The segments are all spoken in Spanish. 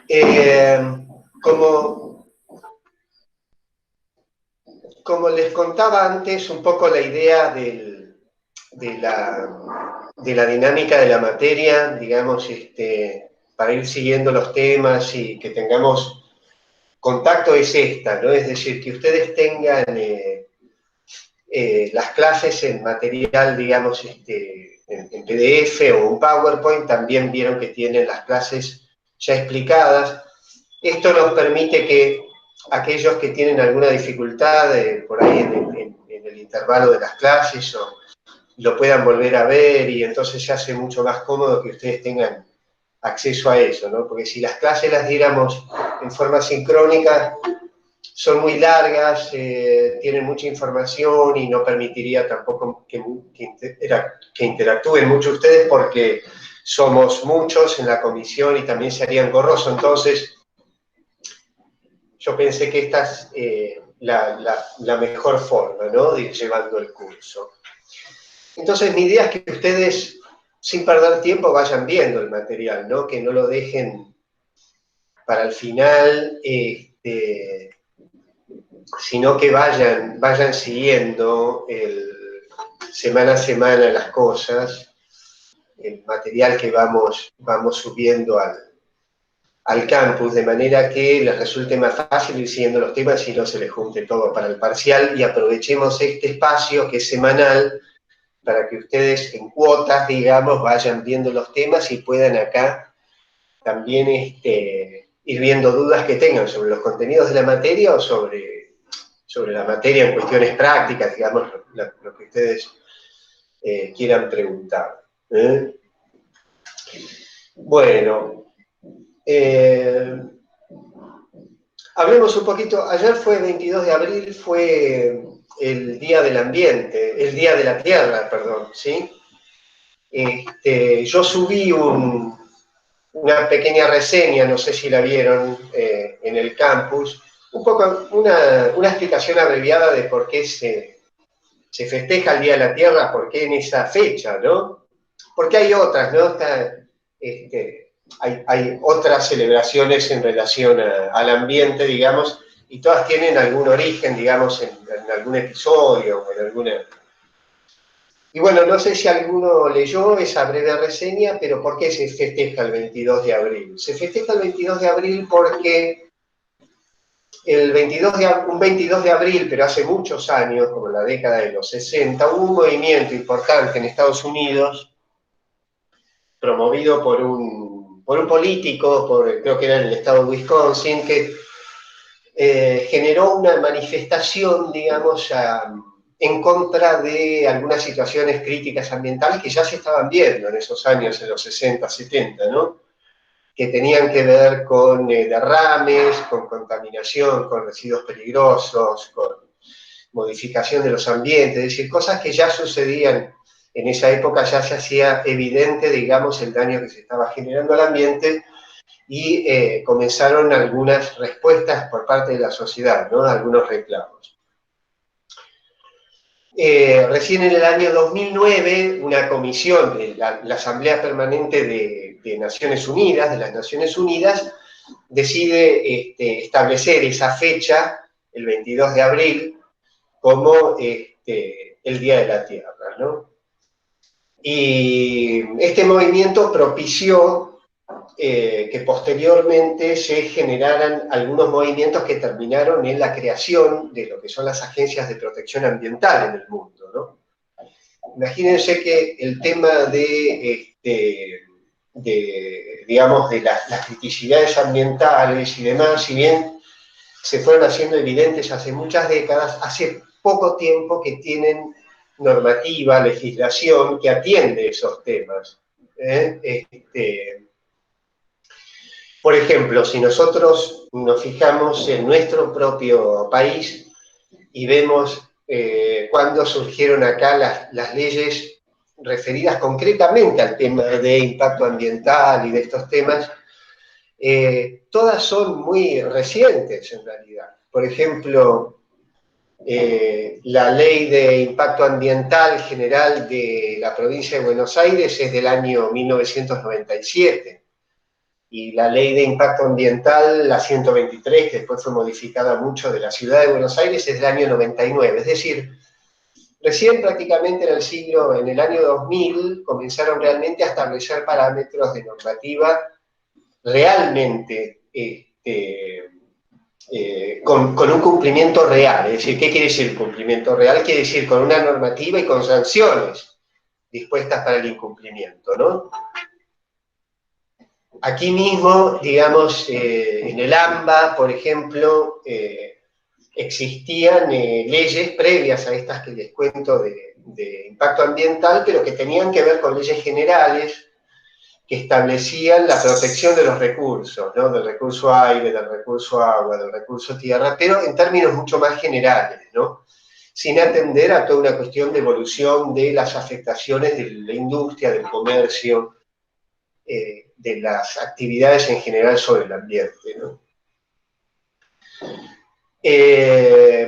Eh, como, como les contaba antes, un poco la idea de la dinámica de la materia, digamos, para ir siguiendo los temas y que tengamos contacto es esta, ¿no? Es decir, que ustedes tengan las clases en material, digamos, en PDF o un PowerPoint, también vieron que tienen las clases ya explicadas. Esto nos permite que aquellos que tienen alguna dificultad por ahí en el intervalo de las clases lo puedan volver a ver y entonces se hace mucho más cómodo que ustedes tengan acceso a eso, ¿no? Porque si las clases las diéramos en forma sincrónica, son muy largas, tienen mucha información y no permitiría tampoco que interactúen mucho ustedes porque somos muchos en la comisión y también se haría engorroso. Entonces, yo pensé que esta es la mejor forma, ¿no?, de ir llevando el curso. Entonces, mi idea es que ustedes, sin perder tiempo, vayan viendo el material, ¿no?, que no lo dejen para el final, sino que vayan siguiendo semana a semana las cosas, el material que vamos subiendo al campus, de manera que les resulte más fácil ir siguiendo los temas y no se les junte todo para el parcial, y aprovechemos este espacio que es semanal para que ustedes en cuotas, digamos, vayan viendo los temas y puedan acá también ir viendo dudas que tengan sobre los contenidos de la materia o sobre la materia en cuestiones prácticas, digamos, lo que ustedes quieran preguntar. Bueno, hablemos un poquito. Ayer fue 22 de abril, fue el Día del Ambiente, el Día de la Tierra, perdón, ¿sí? Yo subí una pequeña reseña, no sé si la vieron, en el campus, un poco una explicación abreviada de por qué se festeja el Día de la Tierra, por qué en esa fecha, ¿no? Porque hay otras, ¿no? Hay otras celebraciones en relación al ambiente, digamos, y todas tienen algún origen, digamos, en algún episodio o en alguna... Y bueno, no sé si alguno leyó esa breve reseña, pero ¿por qué se festeja el 22 de abril? Se festeja el 22 de abril porque un 22 de abril, pero hace muchos años, como en la década de los 60, hubo un movimiento importante en Estados Unidos, promovido por un político, creo que era en el estado de Wisconsin, que generó una manifestación, digamos, en contra de algunas situaciones críticas ambientales que ya se estaban viendo en esos años, en los 60, 70, ¿no? Que tenían que ver con derrames, con contaminación, con residuos peligrosos, con modificación de los ambientes, es decir, cosas que ya sucedían en esa época, ya se hacía evidente, digamos, el daño que se estaba generando al ambiente, y comenzaron algunas respuestas por parte de la sociedad, ¿no?, algunos reclamos. Recién en el año 2009, una comisión de la Asamblea Permanente de Naciones Unidas, de las Naciones Unidas, decide establecer esa fecha, el 22 de abril, como el Día de la Tierra, ¿no? Y este movimiento propició que posteriormente se generaran algunos movimientos que terminaron en la creación de lo que son las agencias de protección ambiental en el mundo, ¿no? Imagínense que el tema digamos, de las criticidades ambientales y demás, si bien se fueron haciendo evidentes hace muchas décadas, hace poco tiempo que tienen normativa, legislación que atiende esos temas. Por ejemplo, si nosotros nos fijamos en nuestro propio país y vemos cuándo surgieron acá las leyes referidas concretamente al tema de impacto ambiental y de estos temas, todas son muy recientes en realidad. Por ejemplo, la Ley de Impacto Ambiental General de la provincia de Buenos Aires es del año 1997. y la ley de impacto ambiental, la 123, que después fue modificada mucho, de la ciudad de Buenos Aires, es del año 99. Es decir, recién prácticamente en el año 2000, comenzaron realmente a establecer parámetros de normativa realmente con un cumplimiento real. Es decir, ¿qué quiere decir cumplimiento real? Quiere decir con una normativa y con sanciones dispuestas para el incumplimiento, ¿no? Aquí mismo, digamos, en el AMBA, por ejemplo, existían leyes previas a estas que les cuento de impacto ambiental, pero que tenían que ver con leyes generales que establecían la protección de los recursos, ¿no? Del recurso aire, del recurso agua, del recurso tierra, pero en términos mucho más generales, ¿no? Sin atender a toda una cuestión de evolución de las afectaciones de la industria, del comercio, de las actividades en general sobre el ambiente, ¿no?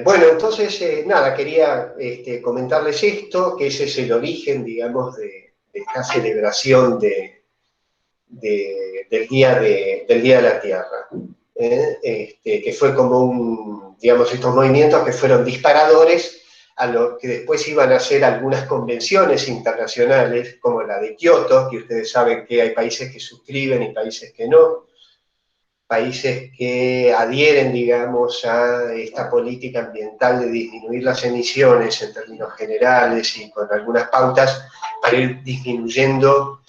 Bueno, entonces, nada, quería comentarles esto, que ese es el origen, digamos, de esta celebración del Día de la Tierra, que fue como digamos, estos movimientos que fueron disparadores a lo que después iban a ser algunas convenciones internacionales, como la de Kioto, que ustedes saben que hay países que suscriben y países que no, países que adhieren, digamos, a esta política ambiental de disminuir las emisiones en términos generales y con algunas pautas para ir disminuyendo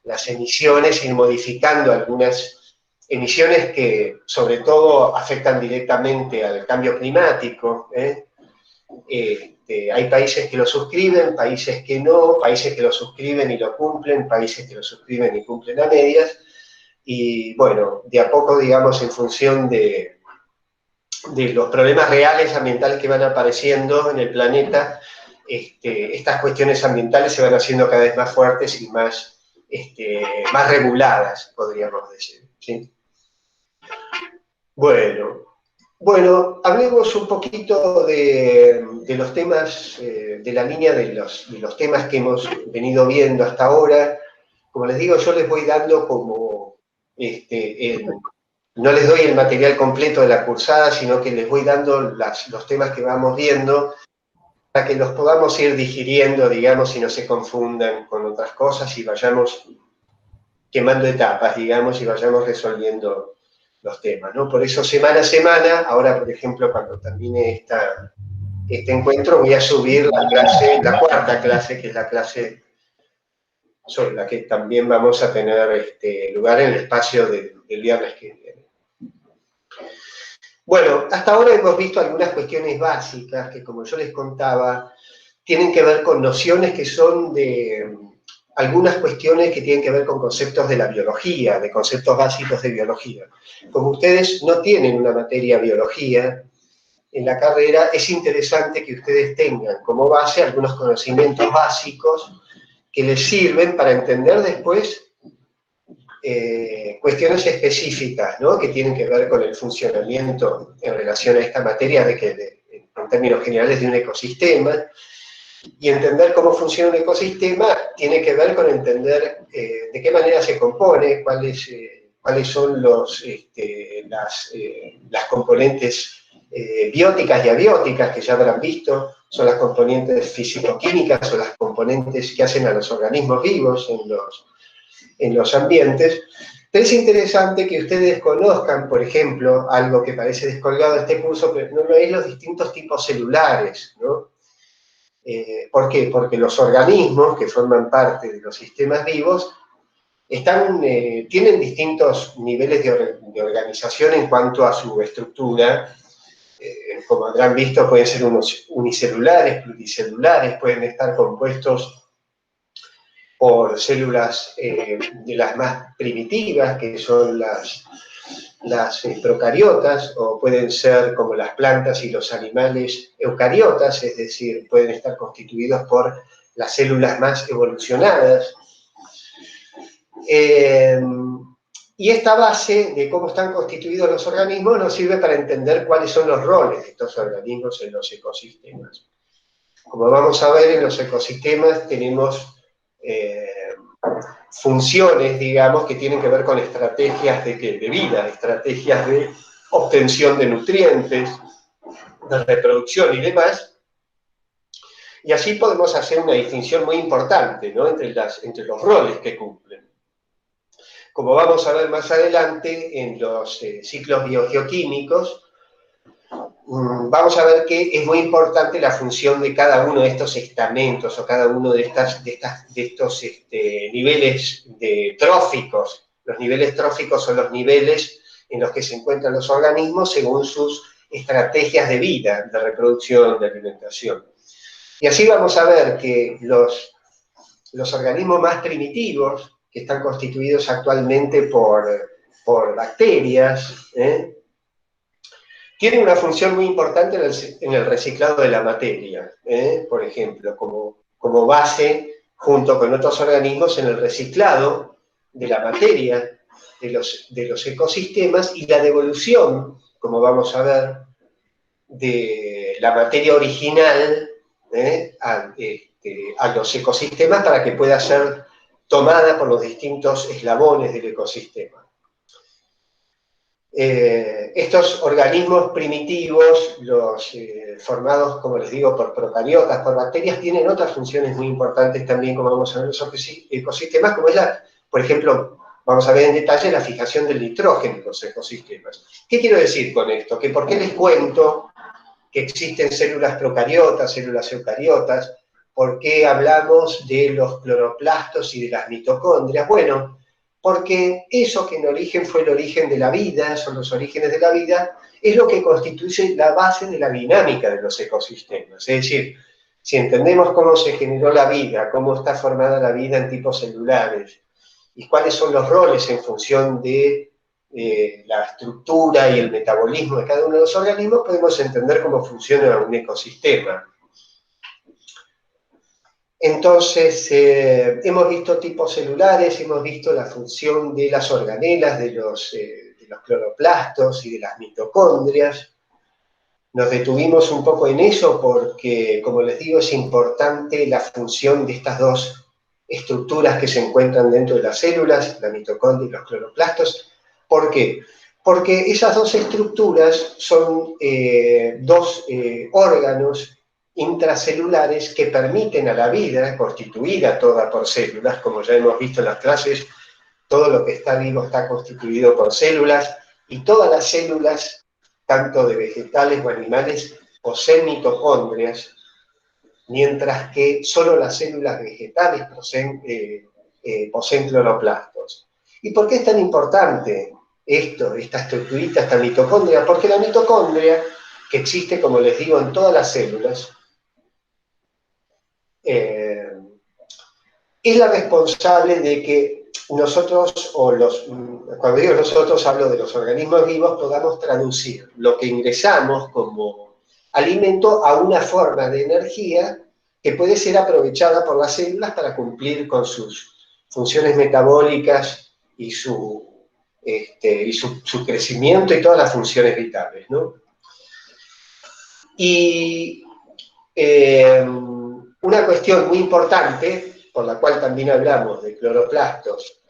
las emisiones, ir modificando algunas emisiones que sobre todo afectan directamente al cambio climático. Hay países que lo suscriben, países que no, países que lo suscriben y lo cumplen, países que lo suscriben y cumplen a medias. Y bueno, de a poco, digamos, en función de los problemas reales ambientales que van apareciendo en el planeta, estas cuestiones ambientales se van haciendo cada vez más fuertes y más reguladas, podríamos decir, ¿sí? Bueno, hablemos un poquito de los temas, de la línea de los temas que hemos venido viendo hasta ahora. Como les digo, yo les voy dando como, no les doy el material completo de la cursada, sino que les voy dando los temas que vamos viendo para que los podamos ir digiriendo, digamos, y no se confundan con otras cosas y vayamos quemando etapas, digamos, y vayamos resolviendo los temas, ¿no? Por eso, semana a semana, ahora, por ejemplo, cuando termine este encuentro, voy a subir la cuarta clase, que es la clase sobre la que también vamos a tener lugar en el espacio del viernes que viene. Bueno, hasta ahora hemos visto algunas cuestiones básicas que, como yo les contaba, tienen que ver con nociones que son algunas cuestiones que tienen que ver con conceptos de la biología, de conceptos básicos de biología. Como ustedes no tienen una materia biología en la carrera, es interesante que ustedes tengan como base algunos conocimientos básicos que les sirven para entender después cuestiones específicas, ¿no? Que tienen que ver con el funcionamiento en relación a esta materia, en términos generales, de un ecosistema. Y entender cómo funciona un ecosistema tiene que ver con entender de qué manera se compone, cuáles son las componentes bióticas y abióticas que ya habrán visto, son las componentes físico-químicas o las componentes que hacen a los organismos vivos en los ambientes. Pero es interesante que ustedes conozcan, por ejemplo, algo que parece descolgado de este curso, pero no lo es, los distintos tipos celulares, ¿no? ¿Por qué? Porque los organismos que forman parte de los sistemas vivos tienen distintos niveles de organización en cuanto a su estructura. Como habrán visto, pueden ser unos unicelulares, pluricelulares, pueden estar compuestos por células de las más primitivas, que son las procariotas, o pueden ser como las plantas y los animales eucariotas, es decir, pueden estar constituidos por las células más evolucionadas. Y esta base de cómo están constituidos los organismos nos sirve para entender cuáles son los roles de estos organismos en los ecosistemas. Como vamos a ver, en los ecosistemas tenemos funciones, digamos, que tienen que ver con estrategias de vida, estrategias de obtención de nutrientes, de reproducción y demás. Y así podemos hacer una distinción muy importante, ¿no?, entre los roles que cumplen. Como vamos a ver más adelante en los ciclos biogeoquímicos, vamos a ver que es muy importante la función de cada uno de estos estamentos o cada uno de estos niveles tróficos. Los niveles tróficos son los niveles en los que se encuentran los organismos según sus estrategias de vida, de reproducción, de alimentación. Y así vamos a ver que los organismos más primitivos, que están constituidos actualmente por bacterias, tienen una función muy importante en el reciclado de la materia, por ejemplo, como base, junto con otros organismos, en el reciclado de la materia de los ecosistemas y la devolución, como vamos a ver, de la materia original a los ecosistemas para que pueda ser tomada por los distintos eslabones del ecosistema. Estos organismos primitivos, los formados, como les digo, por procariotas, por bacterias, tienen otras funciones muy importantes también, como vamos a ver en los ecosistemas, como es por ejemplo, vamos a ver en detalle la fijación del nitrógeno en los ecosistemas. ¿Qué quiero decir con esto? Que ¿por qué les cuento que existen células procariotas, células eucariotas? ¿Por qué hablamos de los cloroplastos y de las mitocondrias? Bueno, porque eso que en origen fue el origen de la vida, son los orígenes de la vida, es lo que constituye la base de la dinámica de los ecosistemas. Es decir, si entendemos cómo se generó la vida, cómo está formada la vida en tipos celulares, y cuáles son los roles en función de la estructura y el metabolismo de cada uno de los organismos, podemos entender cómo funciona un ecosistema. Entonces, hemos visto tipos celulares, hemos visto la función de las organelas, de los cloroplastos y de las mitocondrias. Nos detuvimos un poco en eso porque, como les digo, es importante la función de estas dos estructuras que se encuentran dentro de las células, la mitocondria y los cloroplastos. ¿Por qué? Porque esas dos estructuras son dos órganos intracelulares que permiten a la vida, constituida toda por células, como ya hemos visto en las clases, todo lo que está vivo está constituido por células, y todas las células, tanto de vegetales o animales, poseen mitocondrias, mientras que solo las células vegetales poseen cloroplastos. ¿Y por qué es tan importante esta estructurita, esta mitocondria? Porque la mitocondria, que existe, como les digo, en todas las células, es la responsable de que nosotros, cuando digo nosotros hablo de los organismos vivos, podamos traducir lo que ingresamos como alimento a una forma de energía que puede ser aprovechada por las células para cumplir con sus funciones metabólicas y su crecimiento y todas las funciones vitales, ¿no? Y una cuestión muy importante, por la cual también hablamos de cloroplastos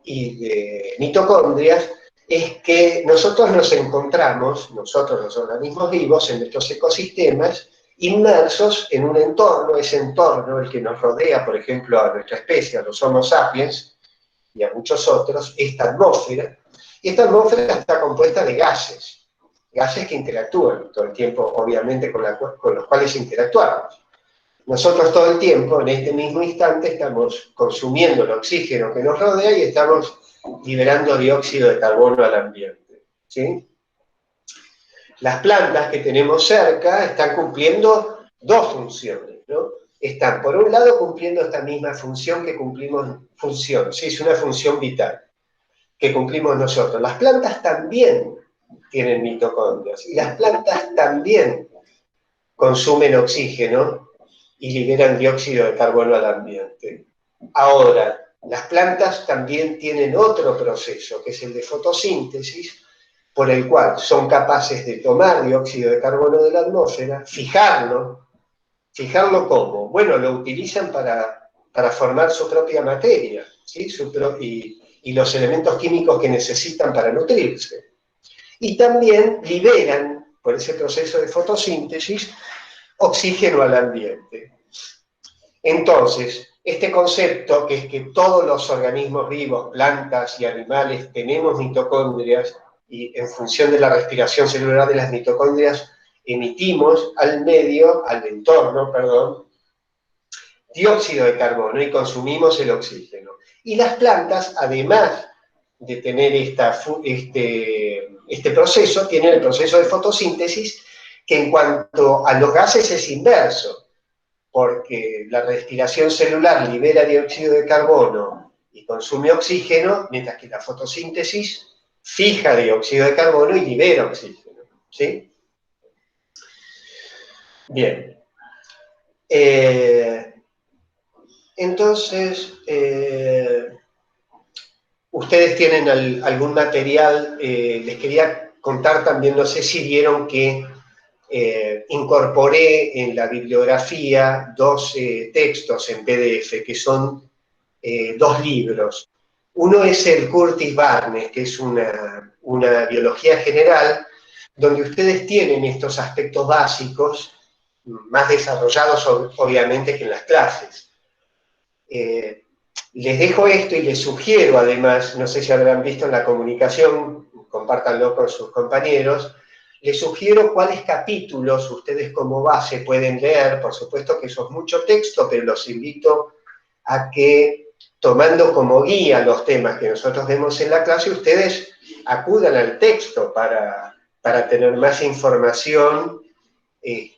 y de mitocondrias, es que nosotros nos encontramos, nosotros los organismos vivos, en nuestros ecosistemas, inmersos en un entorno, ese entorno, el que nos rodea, por ejemplo, a nuestra especie, a los Homo sapiens, y a muchos otros, esta atmósfera, y esta atmósfera está compuesta de gases que interactúan todo el tiempo, obviamente, con los cuales interactuamos. Nosotros todo el tiempo, en este mismo instante, estamos consumiendo el oxígeno que nos rodea y estamos liberando dióxido de carbono al ambiente, ¿sí? Las plantas que tenemos cerca están cumpliendo dos funciones, ¿no? Están, por un lado, cumpliendo esta misma función que cumplimos, sí, es una función vital, que cumplimos nosotros. Las plantas también tienen mitocondrias, y las plantas también consumen oxígeno y liberan dióxido de carbono al ambiente. Ahora, las plantas también tienen otro proceso, que es el de fotosíntesis, por el cual son capaces de tomar dióxido de carbono de la atmósfera, fijarlo ¿cómo? Bueno, lo utilizan para formar su propia materia. ¿sí? Y los elementos químicos que necesitan para nutrirse. Y también liberan, por ese proceso de fotosíntesis, oxígeno al ambiente. Entonces, este concepto, que es que todos los organismos vivos, plantas y animales, tenemos mitocondrias, y en función de la respiración celular de las mitocondrias, emitimos al medio, al entorno, perdón, dióxido de carbono y consumimos el oxígeno. Y las plantas, además de tener este proceso, tienen el proceso de fotosíntesis, que en cuanto a los gases es inverso, porque la respiración celular libera dióxido de carbono y consume oxígeno, mientras que la fotosíntesis fija dióxido de carbono y libera oxígeno. ¿Sí? Bien. Entonces, ustedes tienen algún material, les quería contar también, no sé si vieron que incorporé en la bibliografía dos textos en PDF, que son dos libros. Uno es el Curtis Barnes, que es una biología general, donde ustedes tienen estos aspectos básicos, más desarrollados obviamente que en las clases. Les dejo esto y les sugiero además, no sé si habrán visto en la comunicación, compártanlo con sus compañeros, les sugiero cuáles capítulos ustedes como base pueden leer. Por supuesto que eso es mucho texto, pero los invito a que, tomando como guía los temas que nosotros vemos en la clase, ustedes acudan al texto para tener más información y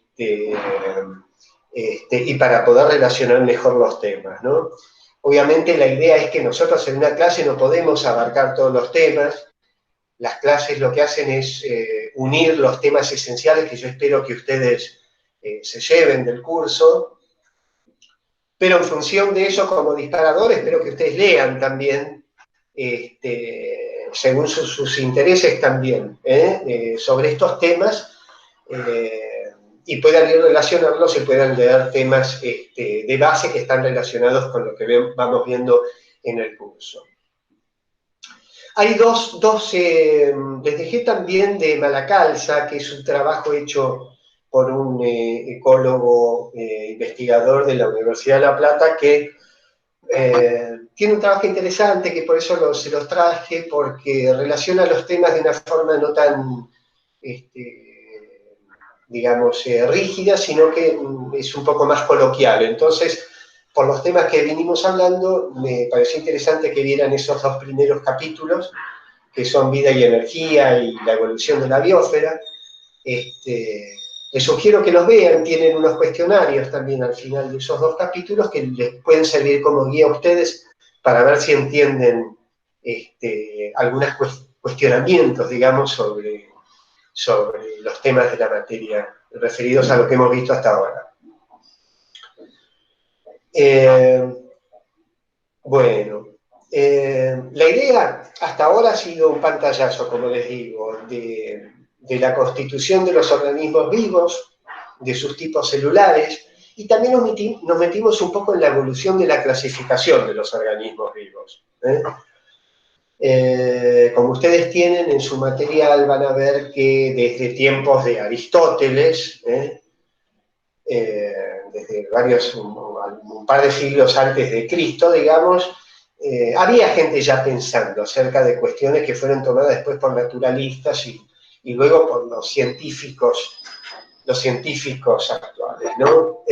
para poder relacionar mejor los temas, ¿no? Obviamente la idea es que nosotros en una clase no podemos abarcar todos los temas. Las clases lo que hacen es unir los temas esenciales que yo espero que ustedes se lleven del curso, pero en función de eso, como disparador, espero que ustedes lean también, según sus intereses también, sobre estos temas, y puedan ir relacionarlos y puedan leer temas de base que están relacionados con lo que vamos viendo en el curso. Hay les dejé también de Malacalza, que es un trabajo hecho por un ecólogo investigador de la Universidad de La Plata, que tiene un trabajo interesante, que por eso se los traje, porque relaciona los temas de una forma no tan, digamos, rígida, sino que es un poco más coloquial. Entonces, por los temas que vinimos hablando, me pareció interesante que vieran esos dos primeros capítulos, que son vida y energía y la evolución de la biosfera. Les sugiero que los vean, tienen unos cuestionarios también al final de esos dos capítulos que les pueden servir como guía a ustedes para ver si entienden algunos cuestionamientos, digamos, sobre los temas de la materia referidos a lo que hemos visto hasta ahora. Bueno, la idea hasta ahora ha sido un pantallazo, como les digo, de la constitución de los organismos vivos, de sus tipos celulares, y también nos metimos un poco en la evolución de la clasificación de los organismos vivos. Como ustedes tienen en su material, van a ver que desde tiempos de Aristóteles, desde un par de siglos antes de Cristo, digamos, había gente ya pensando acerca de cuestiones que fueron tomadas después por naturalistas y luego por los científicos actuales, ¿no?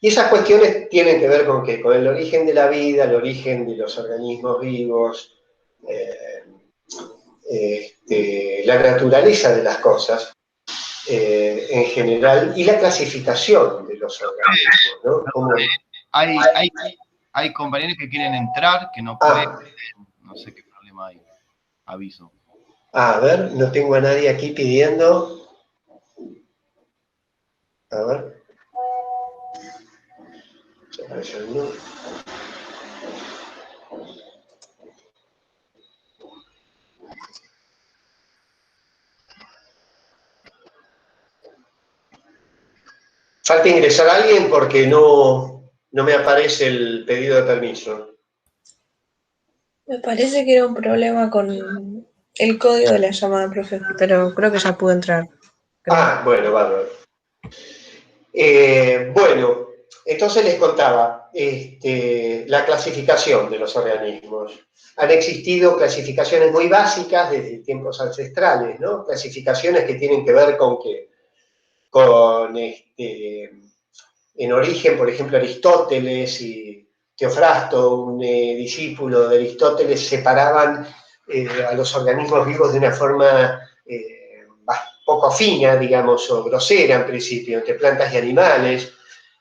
Y esas cuestiones tienen que ver con ¿qué? Con el origen de la vida, el origen de los organismos vivos, la naturaleza de las cosas en general y la clasificación de los organismos, ¿no? Como... Hay compañeros que quieren entrar, que no pueden, no sé qué problema hay, aviso. A ver, no tengo a nadie aquí pidiendo. A ver. Falta ingresar a alguien porque no No me aparece el pedido de permiso. Me parece que era un problema con el código de la llamada, profe, pero creo que ya pudo entrar. Creo. Bueno, bárbaro. Bueno, entonces les contaba la clasificación de los organismos. Han existido clasificaciones muy básicas desde tiempos ancestrales, ¿no? Clasificaciones que tienen que ver con que, en origen, por ejemplo, Aristóteles y Teofrasto, un discípulo de Aristóteles, separaban a los organismos vivos de una forma poco fina, digamos, o grosera en principio, entre plantas y animales,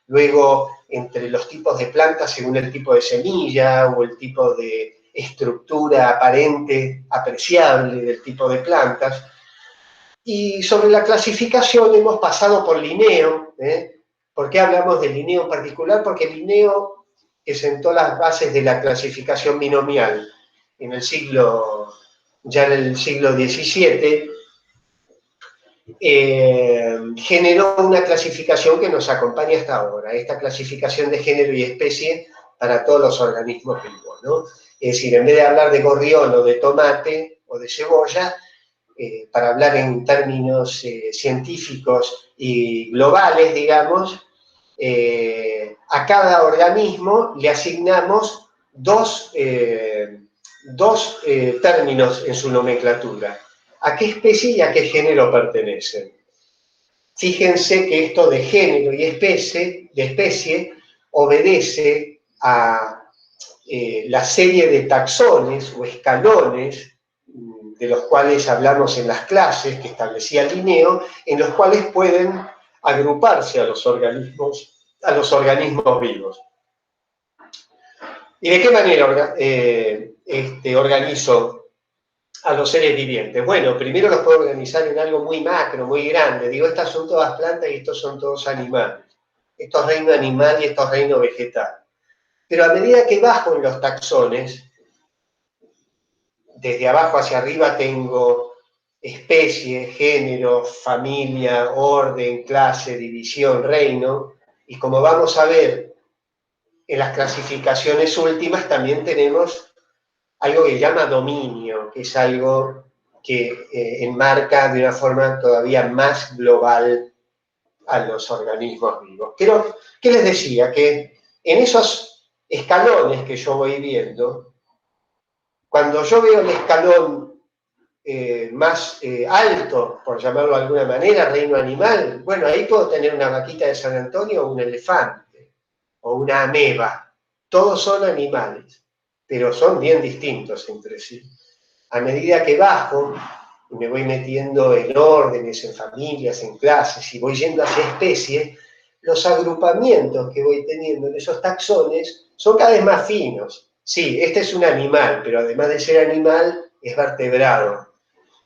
luego entre los tipos de plantas según el tipo de semilla o el tipo de estructura aparente, apreciable del tipo de plantas. Y sobre la clasificación hemos pasado por Linneo. ¿Por qué hablamos de Linneo en particular? Porque Linneo, que sentó las bases de la clasificación binomial en el siglo XVII, generó una clasificación que nos acompaña hasta ahora, esta clasificación de género y especie para todos los organismos vivos, ¿no? Es decir, en vez de hablar de gorrión o de tomate o de cebolla, para hablar en términos científicos y globales, digamos, a cada organismo le asignamos dos términos en su nomenclatura. ¿A qué especie y a qué género pertenecen? Fíjense que esto de género y especie obedece a la serie de taxones o escalones de los cuales hablamos en las clases, que establecía Linneo, en los cuales pueden agruparse a los organismos vivos. ¿Y de qué manera organizo a los seres vivientes? Bueno, primero los puedo organizar en algo muy macro, muy grande. Digo, estas son todas plantas y estos son todos animales. Esto es reino animal y esto es reino vegetal. Pero a medida que bajo en los taxones, desde abajo hacia arriba tengo especie, género, familia, orden, clase, división, reino, y como vamos a ver en las clasificaciones últimas también tenemos algo que se llama dominio, que es algo que enmarca de una forma todavía más global a los organismos vivos. Pero, ¿qué les decía? Que en esos escalones que yo voy viendo, cuando yo veo el escalón más alto, por llamarlo de alguna manera, reino animal, bueno, ahí puedo tener una vaquita de San Antonio o un elefante, o una ameba. Todos son animales, pero son bien distintos entre sí. A medida que bajo, y me voy metiendo en órdenes, en familias, en clases, y voy yendo hacia especies, los agrupamientos que voy teniendo en esos taxones son cada vez más finos. Sí, este es un animal, pero además de ser animal, es vertebrado.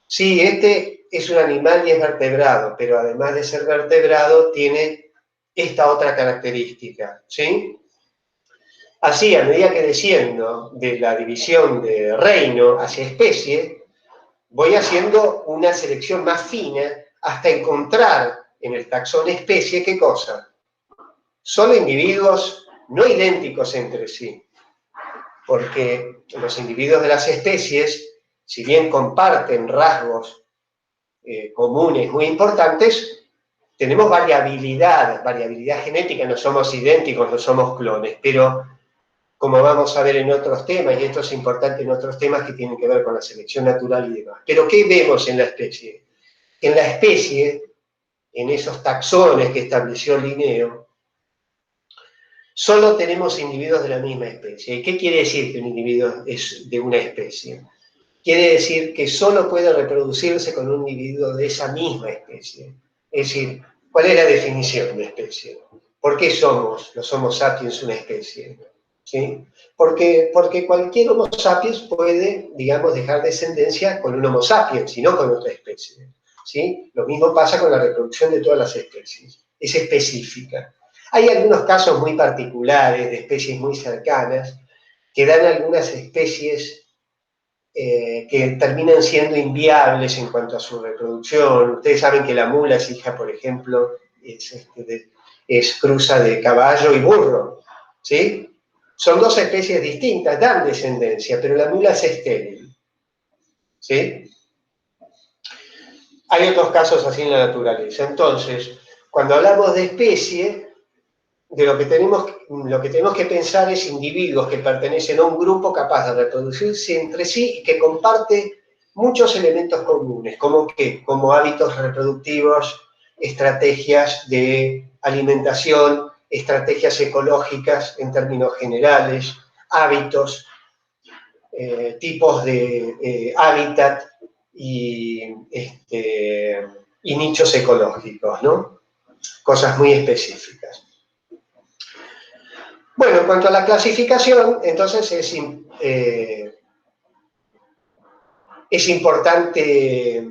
Sí, este es un animal y es vertebrado, pero además de ser vertebrado, tiene esta otra característica, ¿sí? Así, a medida que desciendo de la división de reino hacia especie, voy haciendo una selección más fina hasta encontrar en el taxón especie, ¿qué cosa? Solo individuos no idénticos entre sí, porque los individuos de las especies, si bien comparten rasgos comunes muy importantes, tenemos variabilidad genética, no somos idénticos, no somos clones, pero como vamos a ver en otros temas, y esto es importante en otros temas que tienen que ver con la selección natural y demás. Pero ¿qué vemos en la especie? En la especie, en esos taxones que estableció Linneo, solo tenemos individuos de la misma especie. ¿Y qué quiere decir que un individuo es de una especie? Quiere decir que solo puede reproducirse con un individuo de esa misma especie. Es decir, ¿cuál es la definición de especie? ¿Por qué somos los Homo sapiens una especie? ¿Sí? Porque cualquier Homo sapiens puede, digamos, dejar descendencia con un Homo sapiens y no con otra especie. ¿Sí? Lo mismo pasa con la reproducción de todas las especies. Es específica. Hay algunos casos muy particulares de especies muy cercanas que dan algunas especies que terminan siendo inviables en cuanto a su reproducción. Ustedes saben que la mula es hija, por ejemplo, es cruza de caballo y burro. ¿sí? Son dos especies distintas, dan descendencia, pero la mula es estéril, ¿sí? Hay otros casos así en la naturaleza. Entonces, cuando hablamos de especie, de lo que tenemos que pensar es individuos que pertenecen a un grupo capaz de reproducirse entre sí y que comparte muchos elementos comunes, como hábitos reproductivos, estrategias de alimentación, estrategias ecológicas en términos generales, hábitos, tipos de hábitat y nichos ecológicos, ¿no? Cosas muy específicas. Bueno, en cuanto a la clasificación, entonces es importante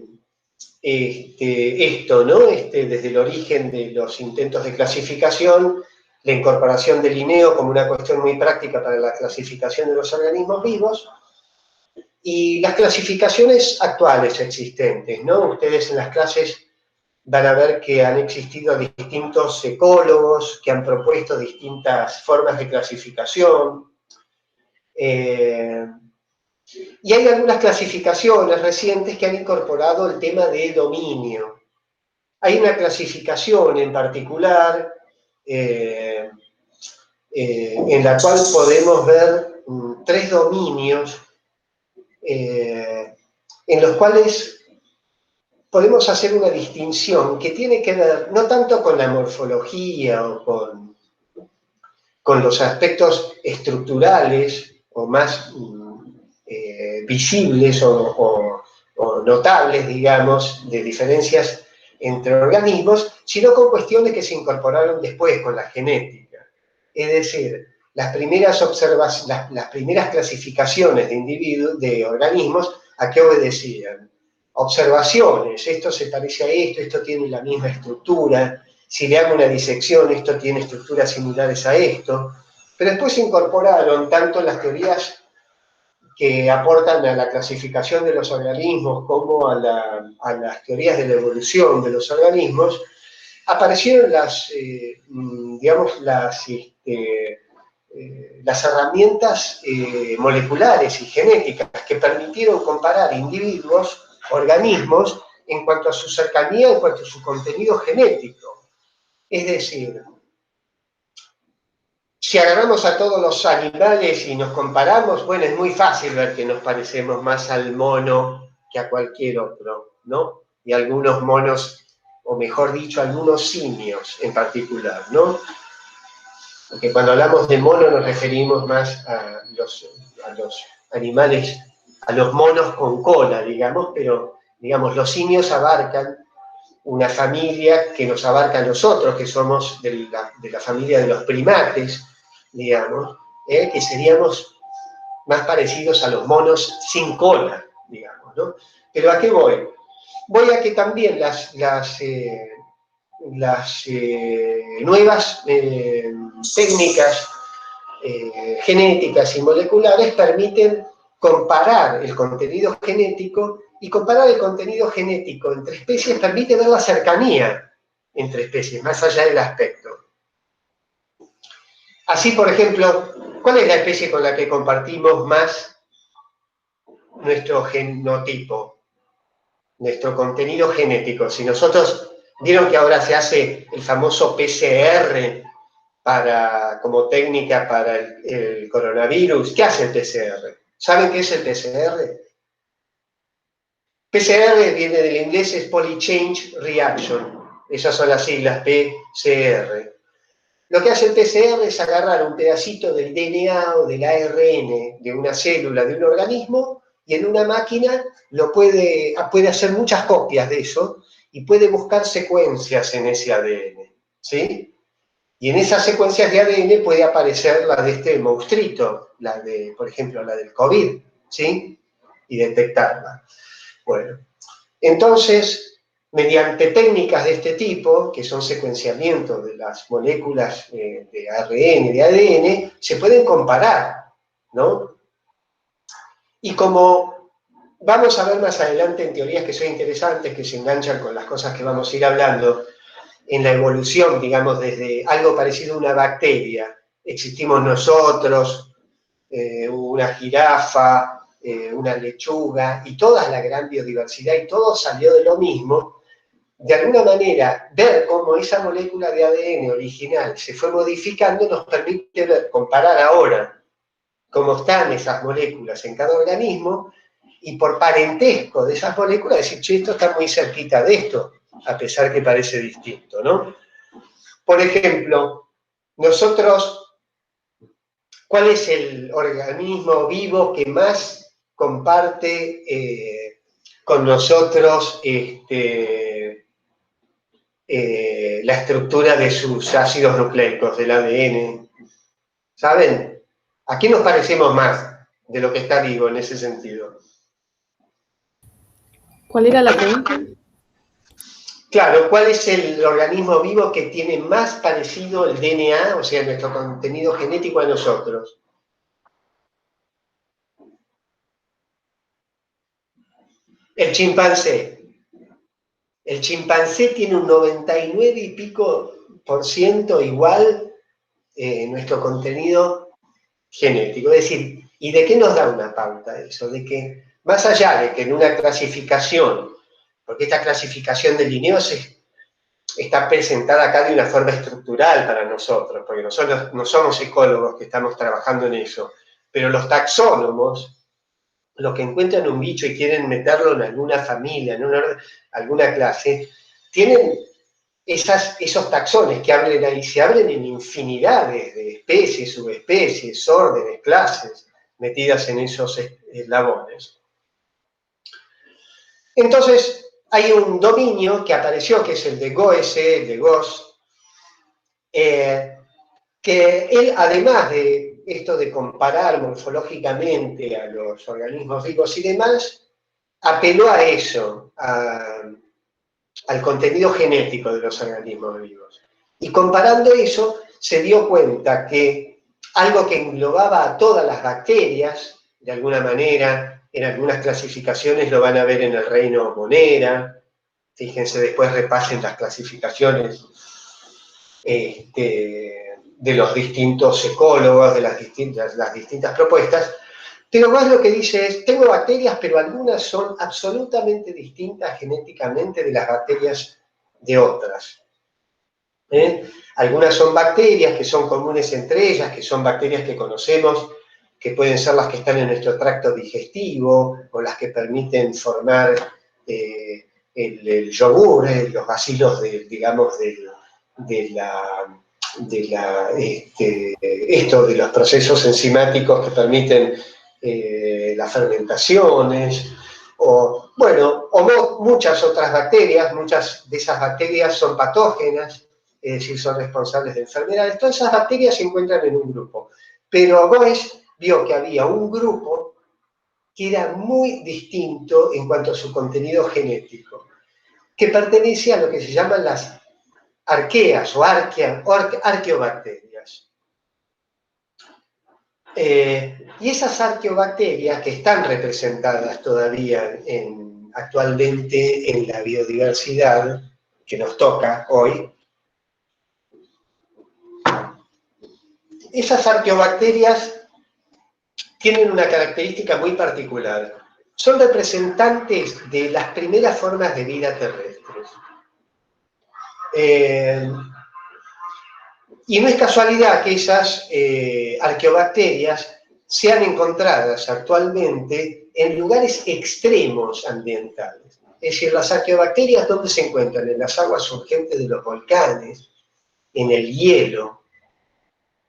esto, ¿no? Desde el origen de los intentos de clasificación, la incorporación del Linneo como una cuestión muy práctica para la clasificación de los organismos vivos, y las clasificaciones actuales existentes, ¿no? Ustedes en las clases van a ver que han existido distintos ecólogos que han propuesto distintas formas de clasificación. Y hay algunas clasificaciones recientes que han incorporado el tema de dominio. Hay una clasificación en particular en la cual podemos ver 3 dominios en los cuales podemos hacer una distinción que tiene que ver no tanto con la morfología o con los aspectos estructurales o más visibles o notables, digamos, de diferencias entre organismos, sino con cuestiones que se incorporaron después con la genética. Es decir, las primeras clasificaciones de individuos, de organismos, ¿a qué obedecían? Observaciones, esto se parece a esto tiene la misma estructura, si le hago una disección, esto tiene estructuras similares a esto, pero después se incorporaron tanto las teorías que aportan a la clasificación de los organismos como a las teorías de la evolución de los organismos, aparecieron las herramientas moleculares y genéticas que permitieron comparar individuos, organismos, en cuanto a su cercanía, en cuanto a su contenido genético. Es decir, si agarramos a todos los animales y nos comparamos, bueno, es muy fácil ver que nos parecemos más al mono que a cualquier otro, ¿no? Y algunos monos, o mejor dicho, algunos simios en particular, ¿no? Porque cuando hablamos de mono nos referimos más a los animales, a los monos con cola, digamos, pero, digamos, los simios abarcan una familia que nos abarca a nosotros, que somos de la familia de los primates, digamos, que seríamos más parecidos a los monos sin cola, digamos, ¿no? Pero ¿a qué voy? Voy a que también las nuevas técnicas genéticas y moleculares permiten comparar el contenido genético, y comparar el contenido genético entre especies permite ver la cercanía entre especies, más allá del aspecto. Así, por ejemplo, ¿cuál es la especie con la que compartimos más nuestro genotipo, nuestro contenido genético? Si nosotros, vieron que ahora se hace el famoso PCR como técnica para el coronavirus. ¿Qué hace el PCR? ¿Saben qué es el PCR? PCR viene del inglés, es Polychain Reaction. Esas son las siglas PCR. Lo que hace el PCR es agarrar un pedacito del DNA o del ARN de una célula de un organismo y en una máquina puede hacer muchas copias de eso y puede buscar secuencias en ese ADN, ¿sí? Y en esas secuencias de ADN puede aparecer la de este monstruito, por ejemplo, la del COVID, ¿sí? Y detectarla. Bueno, entonces, mediante técnicas de este tipo, que son secuenciamiento de las moléculas de ARN y de ADN, se pueden comparar, ¿no? Y como vamos a ver más adelante en teorías que son interesantes, que se enganchan con las cosas que vamos a ir hablando, en la evolución, digamos, desde algo parecido a una bacteria existimos nosotros, una jirafa, una lechuga, y toda la gran biodiversidad, y todo salió de lo mismo. De alguna manera, ver cómo esa molécula de ADN original se fue modificando nos permite comparar ahora cómo están esas moléculas en cada organismo, y por parentesco de esas moléculas decir, che, esto está muy cerquita de esto, a pesar que parece distinto, ¿no? Por ejemplo, nosotros, ¿cuál es el organismo vivo que más comparte con nosotros la estructura de sus ácidos nucleicos, del ADN? ¿Saben? ¿A qué nos parecemos más de lo que está vivo en ese sentido? ¿Cuál era la pregunta? Claro, ¿cuál es el organismo vivo que tiene más parecido el DNA, o sea, nuestro contenido genético, a nosotros? El chimpancé. El chimpancé tiene un 99 y pico % igual nuestro contenido genético. Es decir, ¿y de qué nos da una pauta eso? De que, más allá de que en una clasificación, porque esta clasificación de lineos está presentada acá de una forma estructural para nosotros, porque nosotros no somos ecólogos que estamos trabajando en eso, pero los taxónomos, los que encuentran un bicho y quieren meterlo en alguna familia, en alguna clase, tienen esos taxones que abren ahí, se abren en infinidades de especies, subespecies, órdenes, clases, metidas en esos eslabones. Entonces, hay un dominio que apareció, que es el de Goese, el de Gauss, que él, además de esto de comparar morfológicamente a los organismos vivos y demás, apeló a eso, al contenido genético de los organismos vivos. Y comparando eso, se dio cuenta que algo que englobaba a todas las bacterias, de alguna manera, en algunas clasificaciones lo van a ver en el reino Monera, fíjense, después repasen las clasificaciones de los distintos ecólogos, de las distintas propuestas, pero más lo que dice es, tengo bacterias, pero algunas son absolutamente distintas genéticamente de las bacterias de otras. Algunas son bacterias que son comunes entre ellas, que son bacterias que conocemos, que pueden ser las que están en nuestro tracto digestivo, o las que permiten formar el yogur, los bacilos, digamos, de los procesos enzimáticos que permiten las fermentaciones, o muchas otras bacterias. Muchas de esas bacterias son patógenas, es decir, son responsables de enfermedades. Todas esas bacterias se encuentran en un grupo, pero Goes vio que había un grupo que era muy distinto en cuanto a su contenido genético, que pertenece a lo que se llaman las arqueas o arqueobacterias. Y esas arqueobacterias, que están representadas todavía actualmente en la biodiversidad que nos toca hoy, esas arqueobacterias tienen una característica muy particular. Son representantes de las primeras formas de vida terrestres. Y no es casualidad que esas arqueobacterias sean encontradas actualmente en lugares extremos ambientales. Es decir, las arqueobacterias, ¿dónde se encuentran? En las aguas surgentes de los volcanes, en el hielo,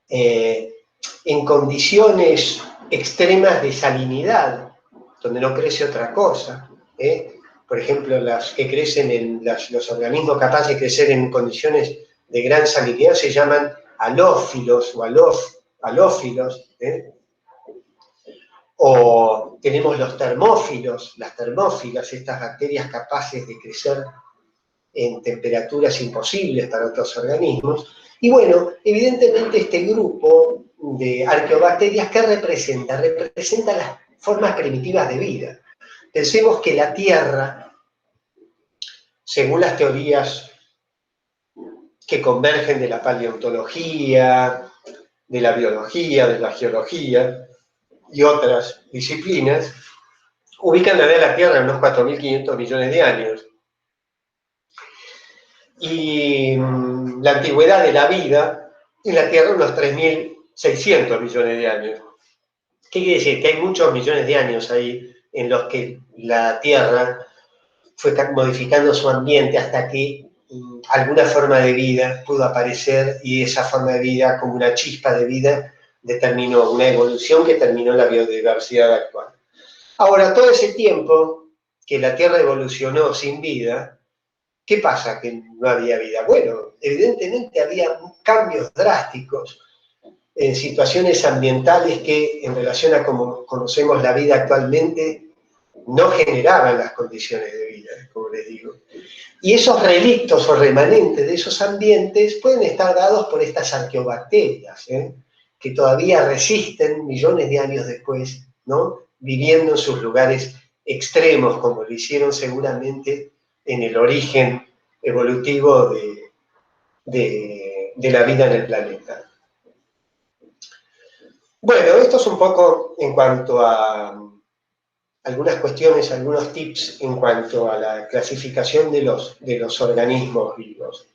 en condiciones extremas de salinidad, donde no crece otra cosa. Por ejemplo, las que crecen los organismos capaces de crecer en condiciones de gran salinidad se llaman halófilos o halófilos. O tenemos los termófilos, las termófilas, estas bacterias capaces de crecer en temperaturas imposibles para otros organismos. Y bueno, evidentemente este grupo de arqueobacterias, ¿qué representa? Representa las formas primitivas de vida. Pensemos que la Tierra, según las teorías que convergen de la paleontología, de la biología, de la geología y otras disciplinas, ubican la edad de la Tierra en unos 4.500 millones de años. Y la antigüedad de la vida en la Tierra unos 3.600 millones de años. ¿Qué quiere decir? Que hay muchos millones de años ahí en los que la Tierra fue modificando su ambiente hasta que alguna forma de vida pudo aparecer, y esa forma de vida, como una chispa de vida, determinó una evolución que terminó en la biodiversidad actual. Ahora, todo ese tiempo que la Tierra evolucionó sin vida, ¿qué pasa que no había vida? Bueno, evidentemente había cambios drásticos en situaciones ambientales que, en relación a cómo conocemos la vida actualmente, no generaban las condiciones de vida, como les digo. Y esos relictos o remanentes de esos ambientes pueden estar dados por estas arqueobacterias, que todavía resisten millones de años después, ¿no?, viviendo en sus lugares extremos, como lo hicieron seguramente en el origen evolutivo de la vida en el planeta. Bueno, esto es un poco en cuanto a algunas cuestiones, algunos tips en cuanto a la clasificación de los organismos vivos.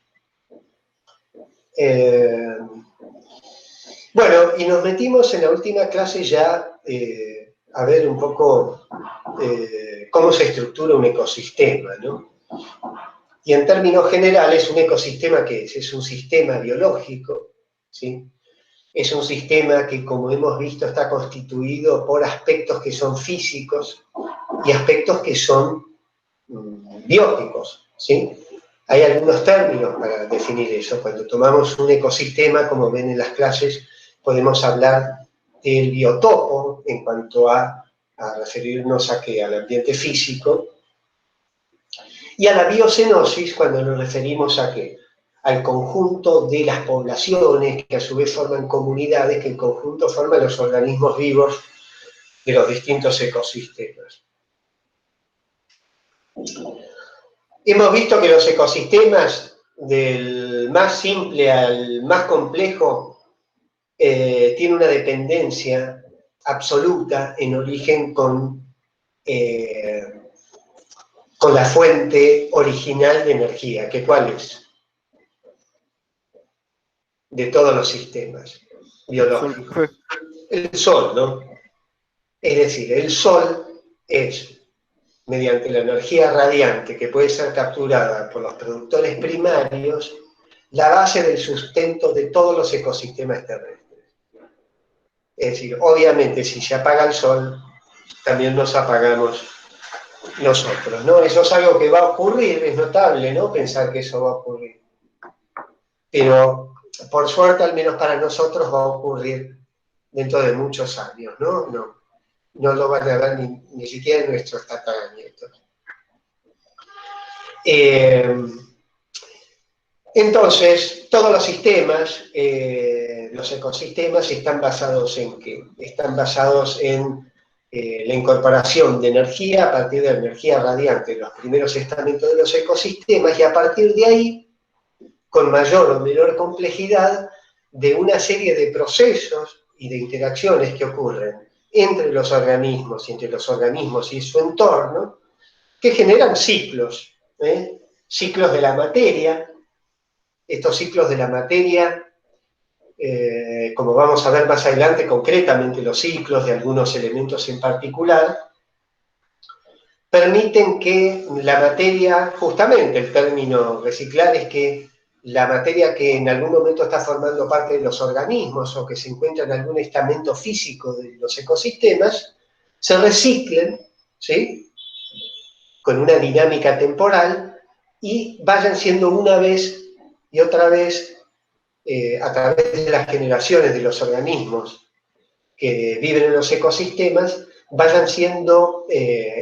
Bueno, y nos metimos en la última clase ya a ver un poco cómo se estructura un ecosistema, ¿no? Y en términos generales, un ecosistema, ¿qué es? Es un sistema biológico, ¿sí? Es un sistema que, como hemos visto, está constituido por aspectos que son físicos y aspectos que son bióticos, ¿sí? Hay algunos términos para definir eso. Cuando tomamos un ecosistema, como ven en las clases, podemos hablar del biotopo en cuanto a referirnos a ¿qué? Al ambiente físico, y a la biocenosis cuando nos referimos a ¿qué? Al conjunto de las poblaciones que a su vez forman comunidades, que en conjunto forman los organismos vivos de los distintos ecosistemas. Hemos visto que los ecosistemas, del más simple al más complejo, tienen una dependencia absoluta en origen con la fuente original de energía, que ¿cuál es? De todos los sistemas biológicos. El Sol, ¿no? Es decir, el Sol es, mediante la energía radiante que puede ser capturada por los productores primarios, la base del sustento de todos los ecosistemas terrestres. Es decir, obviamente si se apaga el Sol, también nos apagamos nosotros, ¿no? Eso es algo que va a ocurrir, es notable, ¿no?, pensar que eso va a ocurrir. Pero, por suerte, al menos para nosotros, va a ocurrir dentro de muchos años, ¿no? No lo van a ver ni siquiera nuestros tataranietos. Entonces, todos los sistemas, los ecosistemas, están basados en ¿qué? Están basados en la incorporación de energía a partir de la energía radiante de los primeros estamentos de los ecosistemas, y a partir de ahí, con mayor o menor complejidad, de una serie de procesos y de interacciones que ocurren entre los organismos y su entorno, que generan ciclos, ciclos de la materia. Estos ciclos de la materia, como vamos a ver más adelante, concretamente los ciclos de algunos elementos en particular, permiten que la materia, justamente el término reciclar es que la materia que en algún momento está formando parte de los organismos o que se encuentra en algún estamento físico de los ecosistemas, se reciclen, ¿sí?, con una dinámica temporal, y vayan siendo una vez y otra vez, a través de las generaciones de los organismos que viven en los ecosistemas, vayan siendo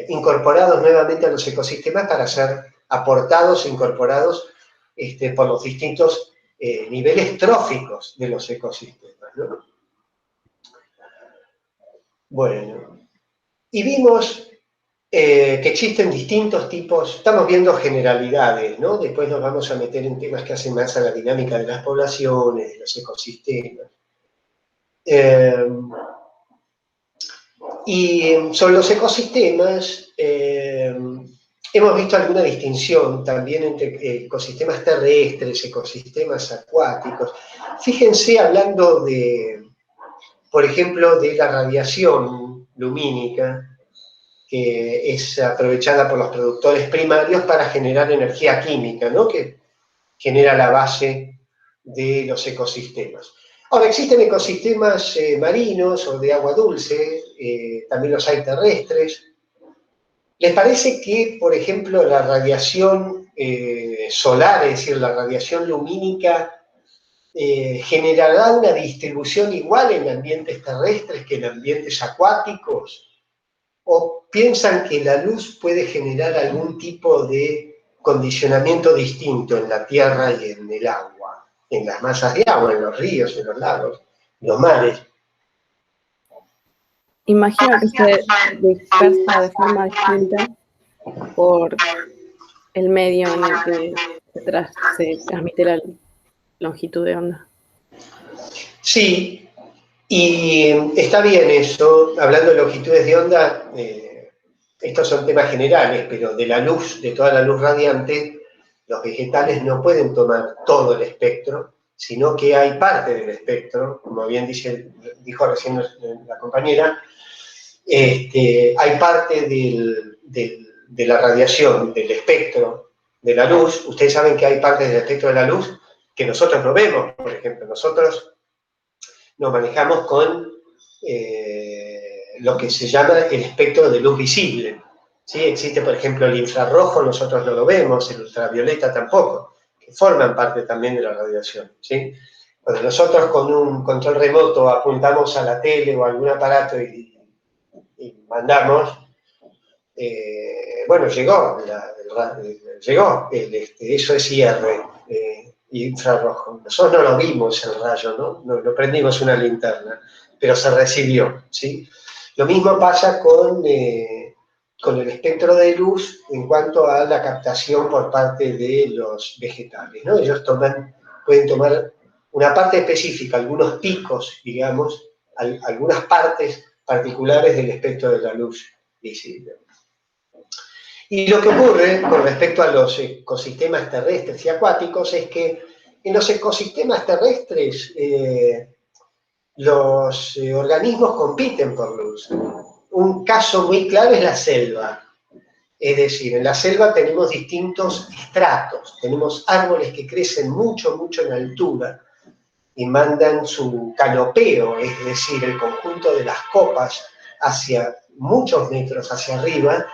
incorporados nuevamente a los ecosistemas para ser aportados e incorporados por los distintos niveles tróficos de los ecosistemas, ¿no? Bueno, y vimos que existen distintos tipos, estamos viendo generalidades, ¿no? Después nos vamos a meter en temas que hacen más a la dinámica de las poblaciones, de los ecosistemas. Y sobre los ecosistemas, hemos visto alguna distinción también entre ecosistemas terrestres, ecosistemas acuáticos. Fíjense, hablando de, por ejemplo, de la radiación lumínica, que es aprovechada por los productores primarios para generar energía química, ¿no? Que genera la base de los ecosistemas. Ahora, existen ecosistemas marinos o de agua dulce, también los hay terrestres. ¿Les parece que, por ejemplo, la radiación solar, es decir, la radiación lumínica, generará una distribución igual en ambientes terrestres que en ambientes acuáticos? ¿O piensan que la luz puede generar algún tipo de condicionamiento distinto en la tierra y en el agua, en las masas de agua, en los ríos, en los lagos, en los mares? Imagino que se dispersa de forma distinta por el medio en el que se transmite la longitud de onda. Sí, y está bien eso. Hablando de longitudes de onda, estos son temas generales, pero de la luz, de toda la luz radiante, los vegetales no pueden tomar todo el espectro, sino que hay parte del espectro, como bien dijo recién la compañera, hay parte de la radiación, del espectro de la luz. Ustedes saben que hay partes del espectro de la luz que nosotros no vemos. Por ejemplo, nosotros nos manejamos con lo que se llama el espectro de luz visible. ¿Sí? Existe, por ejemplo, el infrarrojo, nosotros no lo vemos, el ultravioleta tampoco, que forman parte también de la radiación. ¿Sí? Cuando nosotros con un control remoto apuntamos a la tele o a algún aparato y mandamos, bueno, llegó eso es IR, infrarrojo. Nosotros no lo vimos el rayo, no prendimos una linterna, pero se recibió, ¿sí? Lo mismo pasa con el espectro de luz en cuanto a la captación por parte de los vegetales, ¿no? Ellos pueden tomar una parte específica, algunos picos, digamos, algunas partes particulares del espectro de la luz visible. Y lo que ocurre con respecto a los ecosistemas terrestres y acuáticos es que en los ecosistemas terrestres los organismos compiten por luz. Un caso muy claro es la selva. Es decir, en la selva tenemos distintos estratos, tenemos árboles que crecen mucho, mucho en altura y mandan su canopeo, es decir, el conjunto de las copas hacia muchos metros hacia arriba,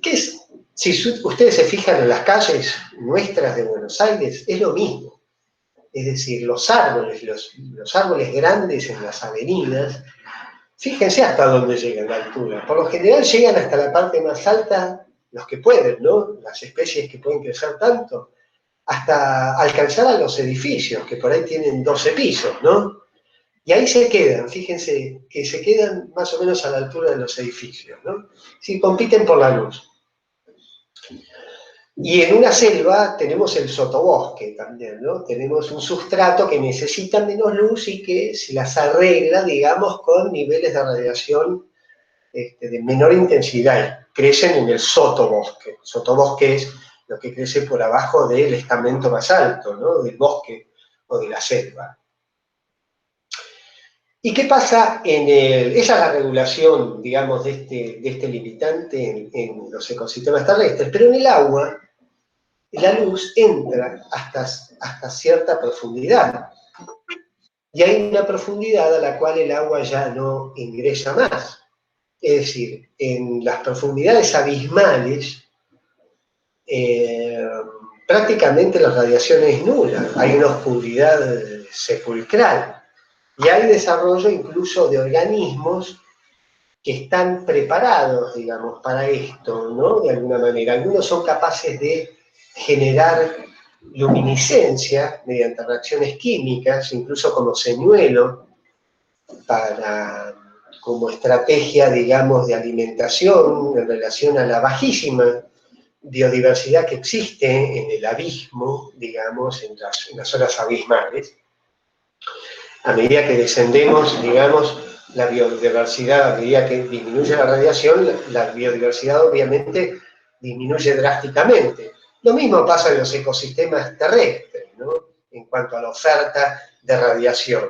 que es, si ustedes se fijan en las calles nuestras de Buenos Aires, es lo mismo. Es decir, los árboles grandes en las avenidas, fíjense hasta dónde llegan la altura. Por lo general llegan hasta la parte más alta, los que pueden, ¿no? Las especies que pueden crecer tanto, hasta alcanzar a los edificios, que por ahí tienen 12 pisos, ¿no? Y ahí se quedan, fíjense, que se quedan más o menos a la altura de los edificios, ¿no? Sí, compiten por la luz. Y en una selva tenemos el sotobosque también, ¿no? Tenemos un sustrato que necesita menos luz y que se las arregla, digamos, con niveles de radiación de menor intensidad. Crecen en el sotobosque. El sotobosque es lo que crece por abajo del estamento más alto, ¿no? Del bosque o de la selva. ¿Y qué pasa esa es la regulación, digamos, de este limitante en los ecosistemas terrestres? Pero en el agua, la luz entra hasta cierta profundidad. Y hay una profundidad a la cual el agua ya no ingresa más. Es decir, en las profundidades abismales, prácticamente la radiación es nula. Hay una oscuridad sepulcral. Y hay desarrollo incluso de organismos que están preparados, digamos, para esto, ¿no? De alguna manera. Algunos son capaces de generar luminiscencia mediante reacciones químicas, incluso como señuelo, como estrategia, digamos, de alimentación en relación a la bajísima biodiversidad que existe en el abismo, digamos, en las zonas abismales. a medida que descendemos, digamos, la biodiversidad, a medida que disminuye la radiación, la biodiversidad obviamente disminuye drásticamente. Lo mismo pasa en los ecosistemas terrestres, ¿no? En cuanto a la oferta de radiación,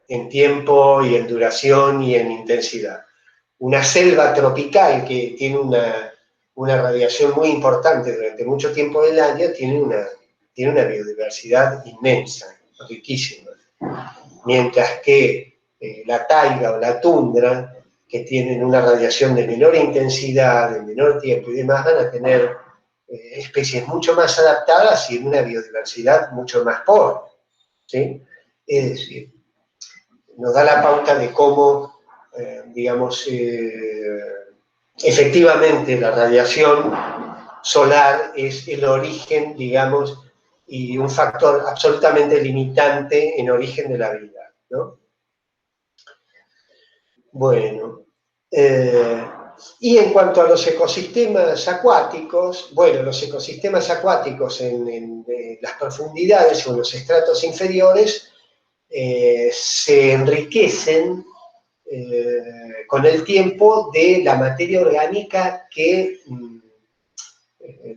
en tiempo y en duración y en intensidad. Una selva tropical que tiene una radiación muy importante durante mucho tiempo del año tiene una biodiversidad inmensa, riquísima. Mientras que la taiga o la tundra, que tienen una radiación de menor intensidad, de menor tiempo y demás, van a tener especies mucho más adaptadas y una biodiversidad mucho más pobre, ¿sí? Es decir, nos da la pauta de cómo, digamos, efectivamente la radiación solar es el origen, digamos, y un factor absolutamente limitante en origen de la vida, ¿no? Bueno, y en cuanto a los ecosistemas acuáticos, bueno, los ecosistemas acuáticos en las profundidades o en los estratos inferiores se enriquecen con el tiempo de la materia orgánica que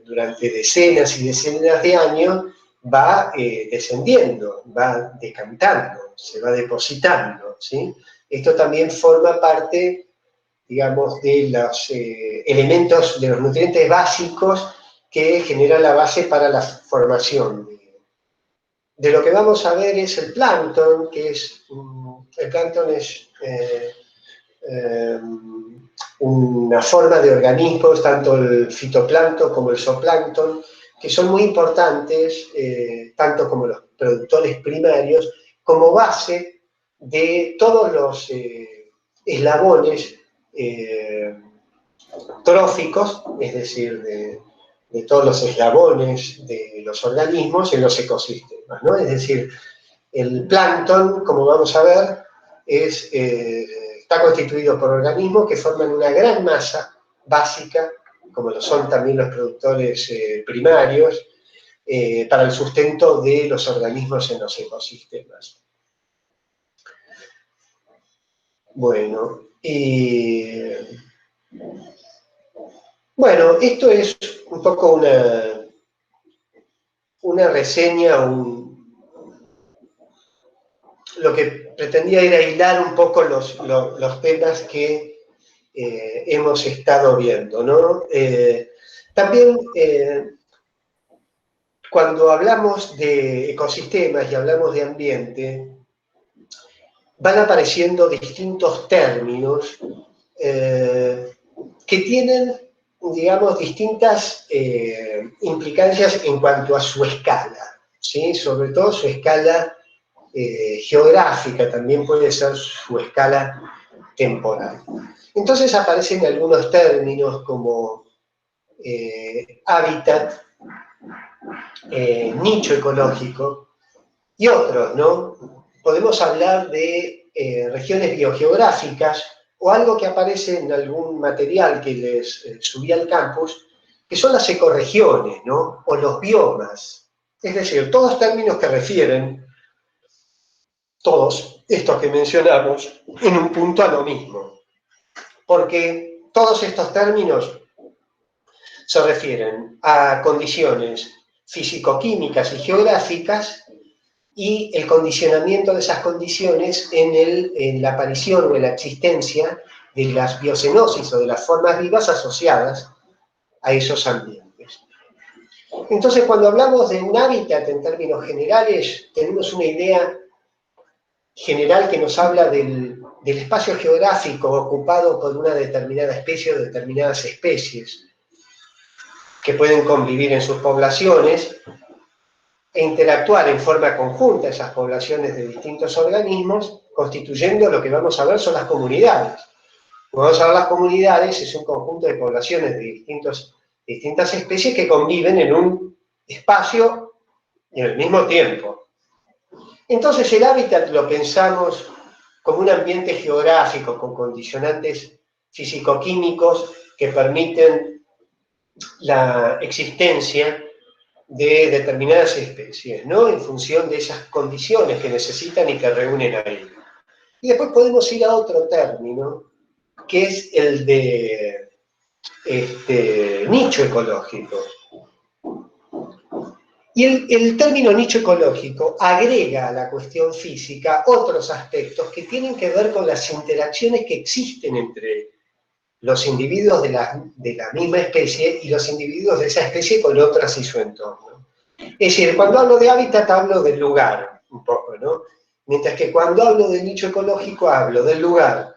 durante decenas y decenas de años va descendiendo, va decantando, se va depositando, ¿sí? Esto también forma parte, digamos, de los elementos, de los nutrientes básicos que generan la base para la formación. De lo que vamos a ver es el plancton, que es, el plancton es una forma de organismos, tanto el fitoplancton como el zooplancton, que son muy importantes, tanto como los productores primarios, como base de todos los eslabones tróficos, es decir, de todos los eslabones de los organismos en los ecosistemas, ¿no? Es decir, el plancton, como vamos a ver, está constituido por organismos que forman una gran masa básica, como lo son también los productores primarios, para el sustento de los organismos en los ecosistemas. Bueno, bueno, esto es un poco una reseña, lo que pretendía era hilar un poco los temas que hemos estado viendo, ¿no? También, cuando hablamos de ecosistemas y hablamos de ambiente, van apareciendo distintos términos que tienen, digamos, distintas implicancias en cuanto a su escala, ¿sí? Sobre todo su escala geográfica, también puede ser su escala temporal. Entonces aparecen algunos términos como hábitat, nicho ecológico y otros, ¿no? Podemos hablar de regiones biogeográficas o algo que aparece en algún material que les subí al campus, que son las ecorregiones, ¿no? O los biomas. Es decir, todos términos que refieren, todos estos que mencionamos, en un punto a lo mismo. Porque todos estos términos se refieren a condiciones físico-químicas y geográficas y el condicionamiento de esas condiciones en la aparición o en la existencia de las biocenosis o de las formas vivas asociadas a esos ambientes. Entonces, cuando hablamos de un hábitat en términos generales, tenemos una idea general que nos habla del espacio geográfico ocupado por una determinada especie o determinadas especies que pueden convivir en sus poblaciones e interactuar en forma conjunta esas poblaciones de distintos organismos, constituyendo lo que vamos a ver son las comunidades. Como vamos a ver, las comunidades es un conjunto de poblaciones de distintas especies que conviven en un espacio y en el mismo tiempo. Entonces el hábitat lo pensamos como un ambiente geográfico con condicionantes físico-químicos que permiten la existencia de determinadas especies, ¿no? En función de esas condiciones que necesitan y que reúnen ahí. Y después podemos ir a otro término, que es el de nicho ecológico. Y el término nicho ecológico agrega a la cuestión física otros aspectos que tienen que ver con las interacciones que existen entre los individuos de la misma especie y los individuos de esa especie con otras y su entorno. Es decir, cuando hablo de hábitat hablo del lugar, un poco, ¿no? Mientras que cuando hablo de nicho ecológico hablo del lugar,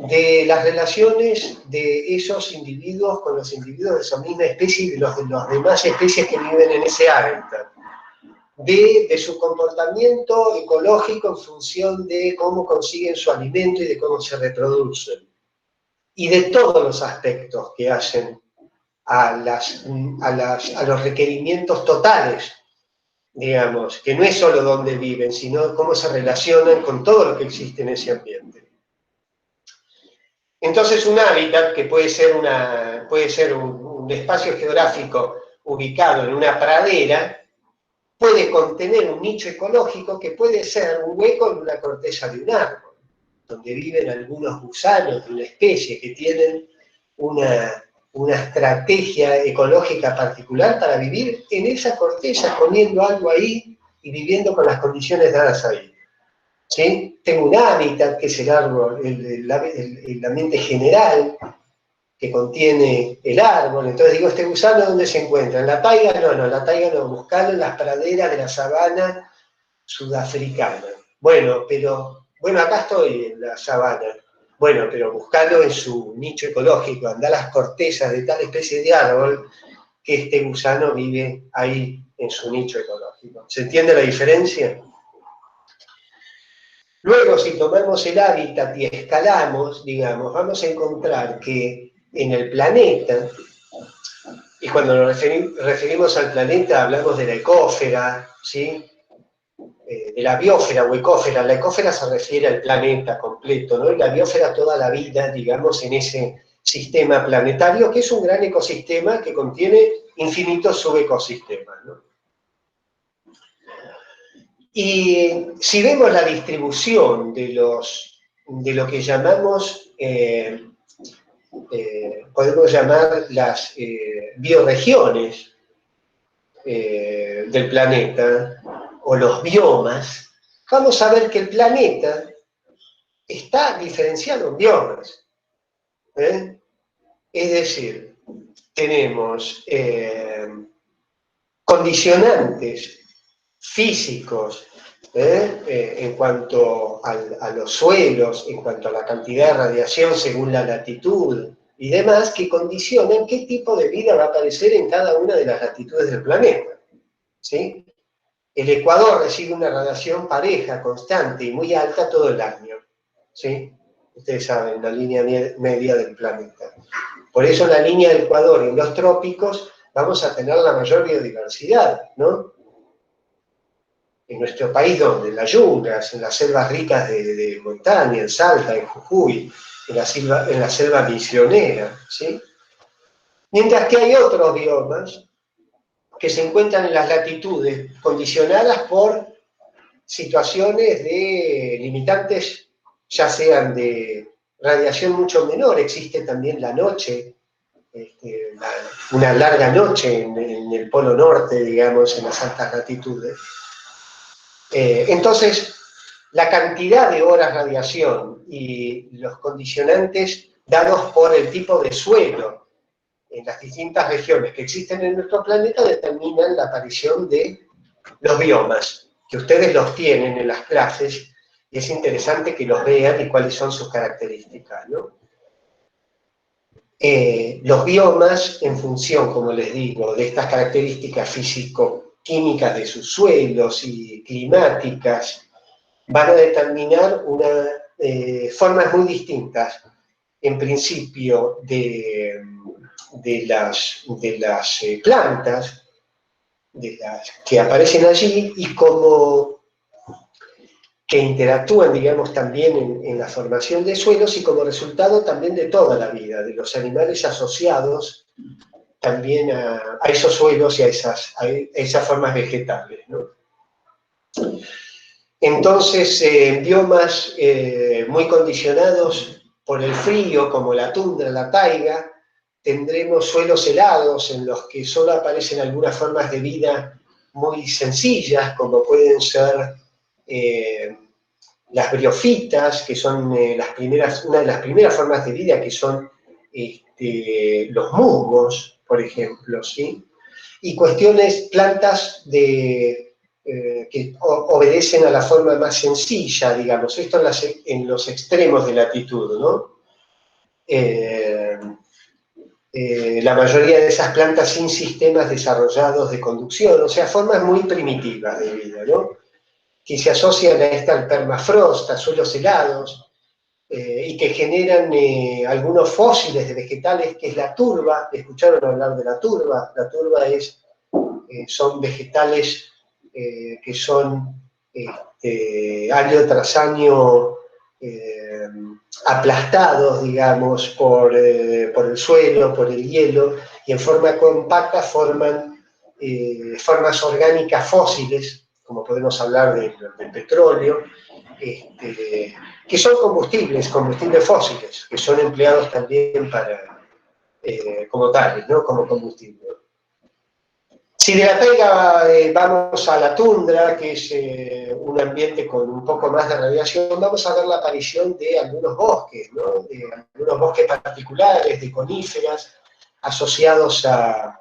de las relaciones de esos individuos con los individuos de esa misma especie y de los demás especies que viven en ese hábitat, de su comportamiento ecológico en función de cómo consiguen su alimento y de cómo se reproducen, y de todos los aspectos que hacen a los requerimientos totales, digamos, que no es solo dónde viven, sino cómo se relacionan con todo lo que existe en ese ambiente. Entonces un hábitat, que puede ser un espacio geográfico ubicado en una pradera, puede contener un nicho ecológico que puede ser un hueco en una corteza de un árbol, donde viven algunos gusanos de una especie que tienen una estrategia ecológica particular para vivir en esa corteza, poniendo algo ahí y viviendo con las condiciones dadas ahí. ¿Sí? Tengo un hábitat, que es el árbol, el ambiente general que contiene el árbol. Entonces digo, ¿este gusano dónde se encuentra? ¿En la taiga? No, la taiga no, buscalo en las praderas de la sabana sudafricana. Bueno, acá estoy en la sabana. Bueno, pero buscalo en su nicho ecológico, anda a las cortezas de tal especie de árbol que este gusano vive ahí en su nicho ecológico. ¿Se entiende la diferencia? Luego, si tomamos el hábitat y escalamos, digamos, vamos a encontrar que en el planeta, y cuando nos referimos al planeta hablamos de la ecósfera, ¿sí? De la biosfera o ecósfera. La ecósfera se refiere al planeta completo, ¿no? Y la biosfera toda la vida, digamos, en ese sistema planetario, que es un gran ecosistema que contiene infinitos subecosistemas, ¿no? Y si vemos la distribución de lo que llamamos, podemos llamar las bioregiones del planeta, o los biomas, vamos a ver que el planeta está diferenciado en biomas. Es decir, tenemos condicionantes físicos en cuanto a los suelos, en cuanto a la cantidad de radiación según la latitud y demás, que condicionan qué tipo de vida va a aparecer en cada una de las latitudes del planeta. ¿Sí? El Ecuador recibe una radiación pareja, constante y muy alta todo el año. ¿Sí? Ustedes saben, la línea media del planeta. Por eso en la línea del Ecuador y en los trópicos vamos a tener la mayor biodiversidad, ¿no? En nuestro país, donde en las yungas, en las selvas ricas de montaña, en Salta, en Jujuy, en la selva misionera, ¿sí? Mientras que hay otros biomas que se encuentran en las latitudes condicionadas por situaciones de limitantes, ya sean de radiación mucho menor. Existe también la noche, una larga noche en el polo norte, digamos, en las altas latitudes. Entonces, la cantidad de horas radiación y los condicionantes dados por el tipo de suelo en las distintas regiones que existen en nuestro planeta determinan la aparición de los biomas, que ustedes los tienen en las clases, y es interesante que los vean y cuáles son sus características, ¿no? Los biomas, en función, como les digo, de estas características físico-químicas de sus suelos y climáticas, van a determinar formas muy distintas, en principio, de las plantas que aparecen allí, y como que interactúan, digamos, también en la formación de suelos, y como resultado también de toda la vida, de los animales asociados también a esos suelos y a esas formas vegetales, ¿no? Entonces, biomas muy condicionados por el frío, como la tundra, la taiga, tendremos suelos helados en los que solo aparecen algunas formas de vida muy sencillas, como pueden ser las briofitas, que son una de las primeras formas de vida, que son los musgos, por ejemplo, ¿sí? Y plantas que obedecen a la forma más sencilla, digamos, esto en los extremos de latitud, ¿no? La mayoría de esas plantas sin sistemas desarrollados de conducción, o sea, formas muy primitivas de vida, ¿no? Que se asocian al permafrost, a suelos helados, y que generan algunos fósiles de vegetales, que es la turba. ¿Escucharon hablar de la turba? La turba son vegetales que son año tras año aplastados, digamos, por el suelo, por el hielo, y en forma compacta forman formas orgánicas fósiles, como podemos hablar del petróleo, que son combustibles fósiles, que son empleados también como tales, ¿no? Como combustible. Si de la taiga vamos a la tundra, que es un ambiente con un poco más de radiación, vamos a ver la aparición de algunos bosques, ¿no? De algunos bosques particulares, de coníferas, asociados a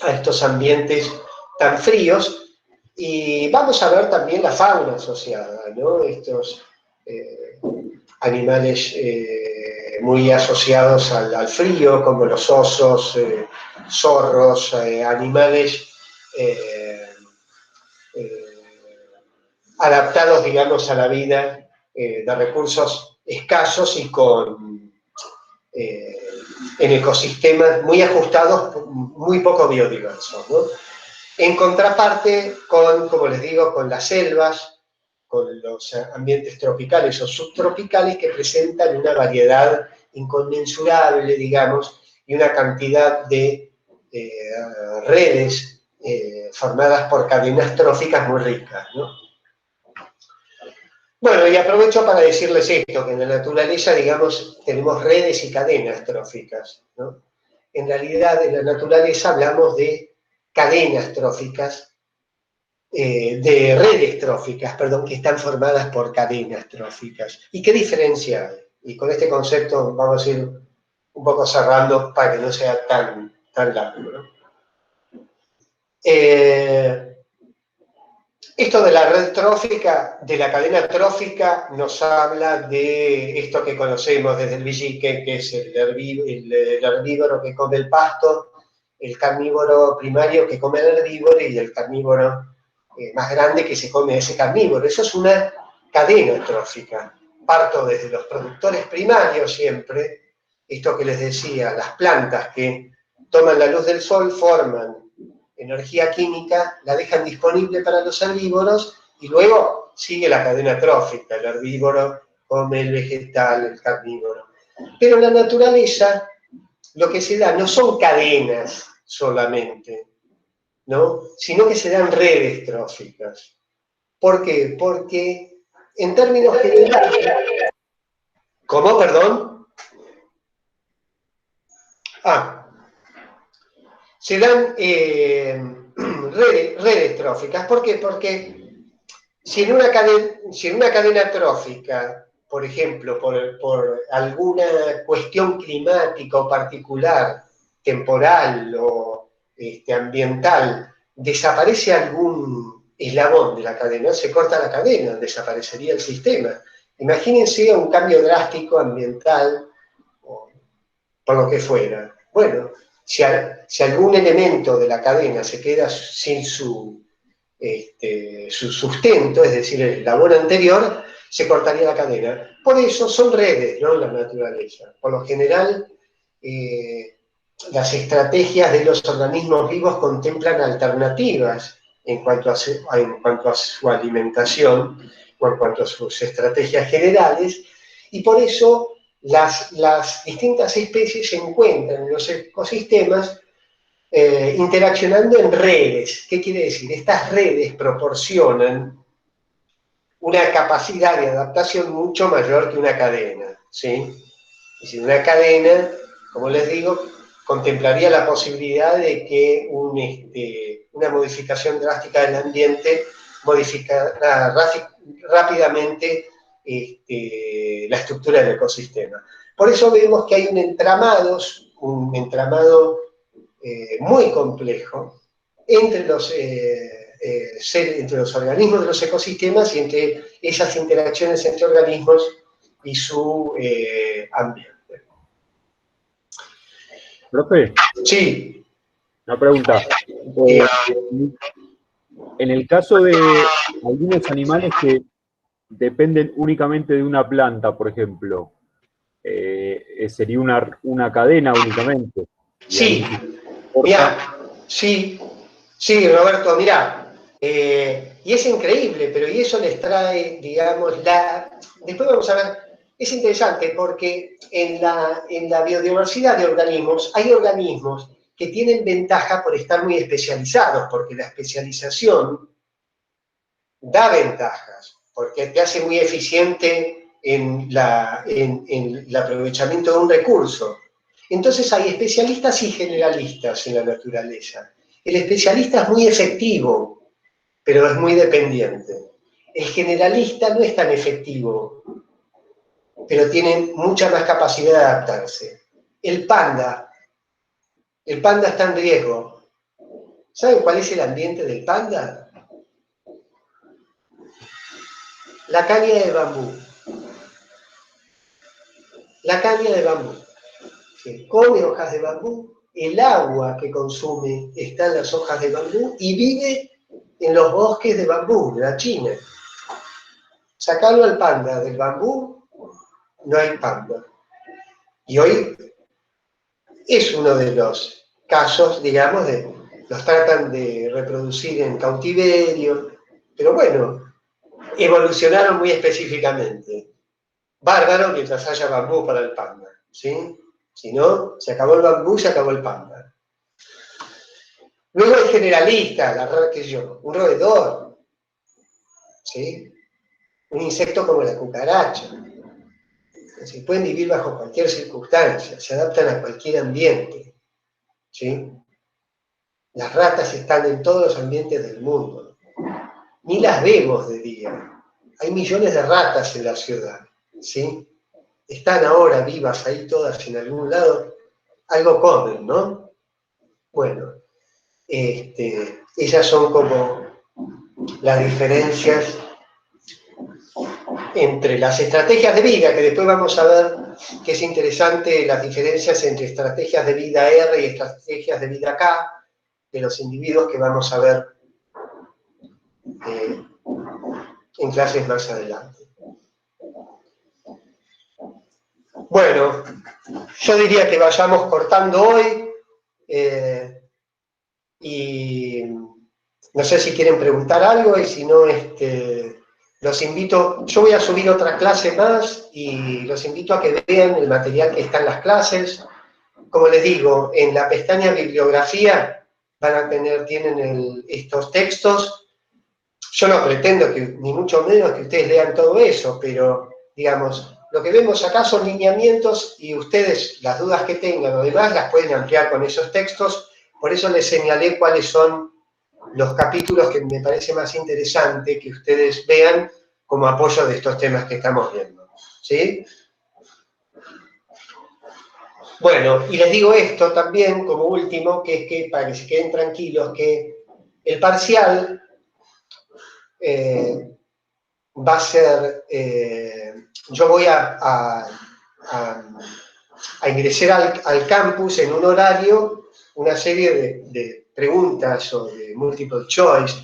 estos ambientes tan fríos, y vamos a ver también la fauna asociada, ¿no? Estos animales muy asociados al frío, como los osos, zorros, animales adaptados, digamos, a la vida de recursos escasos y en ecosistemas muy ajustados, muy poco biodiversos, ¿no? En contraparte como les digo, con las selvas, con los ambientes tropicales o subtropicales, que presentan una variedad inconmensurable, digamos, y una cantidad de redes formadas por cadenas tróficas muy ricas, ¿no? Bueno, y aprovecho para decirles esto, que en la naturaleza, digamos, tenemos redes y cadenas tróficas, ¿no? En realidad, en la naturaleza hablamos de cadenas tróficas, de redes tróficas, perdón, que están formadas por cadenas tróficas. ¿Y qué diferencia hay? Y con este concepto vamos a ir un poco cerrando para que no sea tan largo, ¿no? Esto de la red trófica, de la cadena trófica, nos habla de esto que conocemos desde el villique, que es el herbívoro que come el pasto, el carnívoro primario que come el herbívoro y el carnívoro más grande que se come ese carnívoro. Eso es una cadena trófica. Parto desde los productores primarios siempre, esto que les decía, las plantas que toman la luz del sol, forman energía química, la dejan disponible para los herbívoros y luego sigue la cadena trófica. El herbívoro come el vegetal, el carnívoro. Pero en la naturaleza lo que se da no son cadenas solamente, ¿no? Sino que se dan redes tróficas. ¿Por qué? Porque en términos generales... ¿Cómo? Perdón. Se dan redes tróficas. ¿Por qué? Porque si en una cadena trófica, por ejemplo, por alguna cuestión climática o particular, temporal o ambiental, desaparece algún eslabón de la cadena, se corta la cadena, desaparecería el sistema. Imagínense un cambio drástico ambiental, o por lo que fuera. Bueno, si algún elemento de la cadena se queda sin su sustento, es decir, el eslabón anterior, se cortaría la cadena. Por eso son redes, ¿no? En la naturaleza. Por lo general, las estrategias de los organismos vivos contemplan alternativas en cuanto a su alimentación o en cuanto a sus estrategias generales, y por eso las distintas especies se encuentran en los ecosistemas interaccionando en redes. ¿Qué quiere decir? Estas redes proporcionan una capacidad de adaptación mucho mayor que una cadena, ¿sí? Es decir, una cadena, como les digo, contemplaría la posibilidad de que una modificación drástica del ambiente modificara rápidamente la estructura del ecosistema. Por eso vemos que hay un entramado muy complejo entre los organismos de los ecosistemas y entre esas interacciones entre organismos y su ambiente. Profe. Sí. Una pregunta. En el caso de algunos animales que dependen únicamente de una planta, por ejemplo, sería una cadena únicamente. Sí, mirá, sí, Roberto, mirá, y es increíble, pero y eso les trae, digamos, después vamos a ver, es interesante porque en la biodiversidad de organismos, hay organismos que tienen ventaja por estar muy especializados, porque la especialización da ventajas, porque te hace muy eficiente en el aprovechamiento de un recurso. Entonces hay especialistas y generalistas en la naturaleza. El especialista es muy efectivo, pero es muy dependiente. El generalista no es tan efectivo, pero tiene mucha más capacidad de adaptarse. El panda está en riesgo. ¿Saben cuál es el ambiente del panda? La caña de bambú. La caña de bambú. Que come hojas de bambú, el agua que consume está en las hojas de bambú y vive en los bosques de bambú de la China. Sacarlo al panda del bambú, no hay panda. Y hoy es uno de los casos, digamos, los tratan de reproducir en cautiverio, pero bueno, evolucionaron muy específicamente. Bárbaro mientras haya bambú para el panda, ¿sí? Si no, se acabó el bambú, se acabó el panda. Luego el generalista, qué sé yo, un roedor, ¿sí? Un insecto como la cucaracha. ¿Sí? Pueden vivir bajo cualquier circunstancia, se adaptan a cualquier ambiente, ¿sí? Las ratas están en todos los ambientes del mundo. Ni las vemos de día. Hay millones de ratas en la ciudad, ¿sí? Están ahora vivas ahí todas en algún lado, algo comen, ¿no? Bueno, esas son como las diferencias entre las estrategias de vida, que después vamos a ver que es interesante las diferencias entre estrategias de vida R y estrategias de vida K de los individuos que vamos a ver en clases más adelante. Bueno, yo diría que vayamos cortando hoy y no sé si quieren preguntar algo y si no, los invito, yo voy a subir otra clase más y los invito a que vean el material que está en las clases. Como les digo, en la pestaña bibliografía tienen estos textos. Yo no pretendo ni mucho menos que ustedes lean todo eso, pero digamos, lo que vemos acá son lineamientos y ustedes, las dudas que tengan o demás, las pueden ampliar con esos textos. Por eso les señalé cuáles son los capítulos que me parece más interesante que ustedes vean como apoyo de estos temas que estamos viendo. ¿Sí? Bueno, y les digo esto también como último, que es que, para que se queden tranquilos, que el parcial va a ser, yo voy a ingresar al campus en un horario, una serie de preguntas o de multiple choice,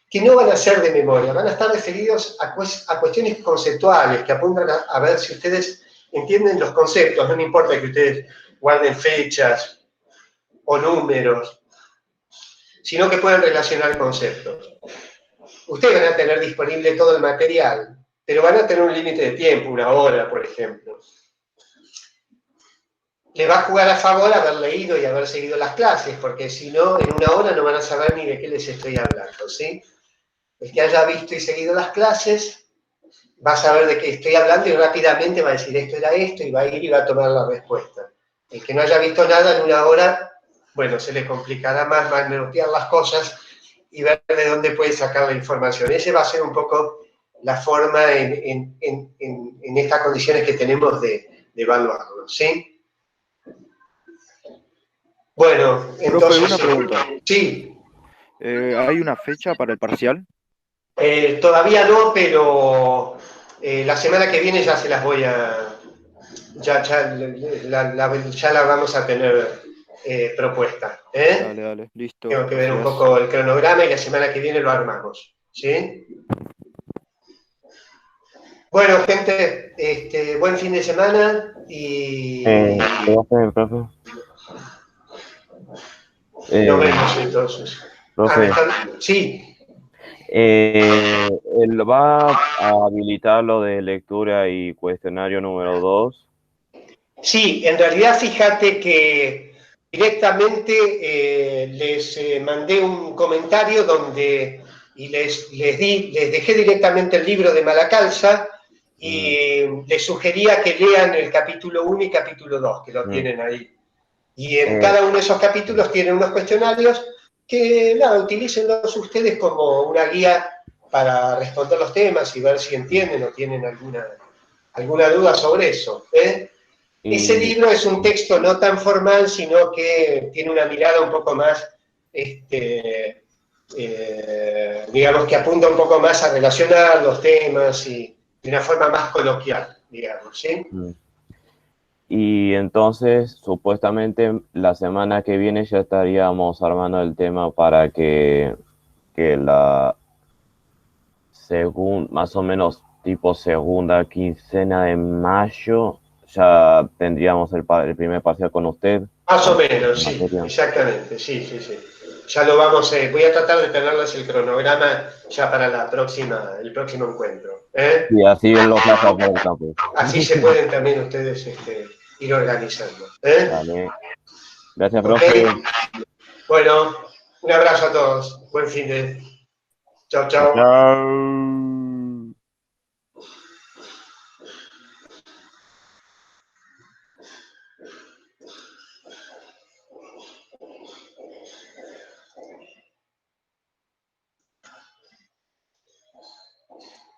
que no van a ser de memoria, van a estar referidos a cuestiones conceptuales, que apuntan a ver si ustedes entienden los conceptos, no me importa que ustedes guarden fechas o números, sino que puedan relacionar conceptos. Ustedes van a tener disponible todo el material, pero van a tener un límite de tiempo, 1 hora, por ejemplo. le va a jugar a favor haber leído y haber seguido las clases, porque si no, en una hora no van a saber ni de qué les estoy hablando, ¿sí? El que haya visto y seguido las clases va a saber de qué estoy hablando y rápidamente va a decir esto era esto y va a ir y va a tomar la respuesta. El que no haya visto nada en una hora, bueno, se le complicará más manotear las cosas y ver de dónde puede sacar la información. Ese va a ser un poco la forma en estas condiciones que tenemos de evaluarlo, ¿sí? Bueno, entonces... Profe, una pregunta. Sí. ¿Hay una fecha para el parcial? Todavía no, pero la semana que viene ya se las voy a... Ya la vamos a tener propuesta. Dale, dale, listo. Tengo que ver un Gracias. poco el cronograma y la semana que viene lo armamos. ¿Sí? Bueno, gente, buen fin de semana y... Profe. Nos vemos entonces. Profe. Sí. Él va a habilitar lo de lectura y cuestionario número 2. Sí, en realidad fíjate que directamente les mandé un comentario donde y les dejé directamente el libro de Malacalza y les sugería que lean el capítulo 1 y capítulo 2, que lo tienen ahí. Y en cada uno de esos capítulos tienen unos cuestionarios que, nada, utilícenlos ustedes como una guía para responder los temas y ver si entienden o tienen alguna duda sobre eso. Ese libro es un texto no tan formal, sino que tiene una mirada un poco más, digamos, que apunta un poco más a relacionar los temas y de una forma más coloquial, digamos, ¿sí? Y entonces, supuestamente, la semana que viene ya estaríamos armando el tema para que la más o menos tipo segunda quincena de mayo ya tendríamos el primer parcial con usted. Más o menos, sí, exactamente, sí. Ya lo vamos, voy a tratar de tenerles el cronograma ya para el próximo encuentro. Y así en los plazos por el campus. Así se pueden también ustedes ir organizando. Vale. Gracias, profe. Okay. Bueno, un abrazo a todos. Buen fin de... Chao. Chao.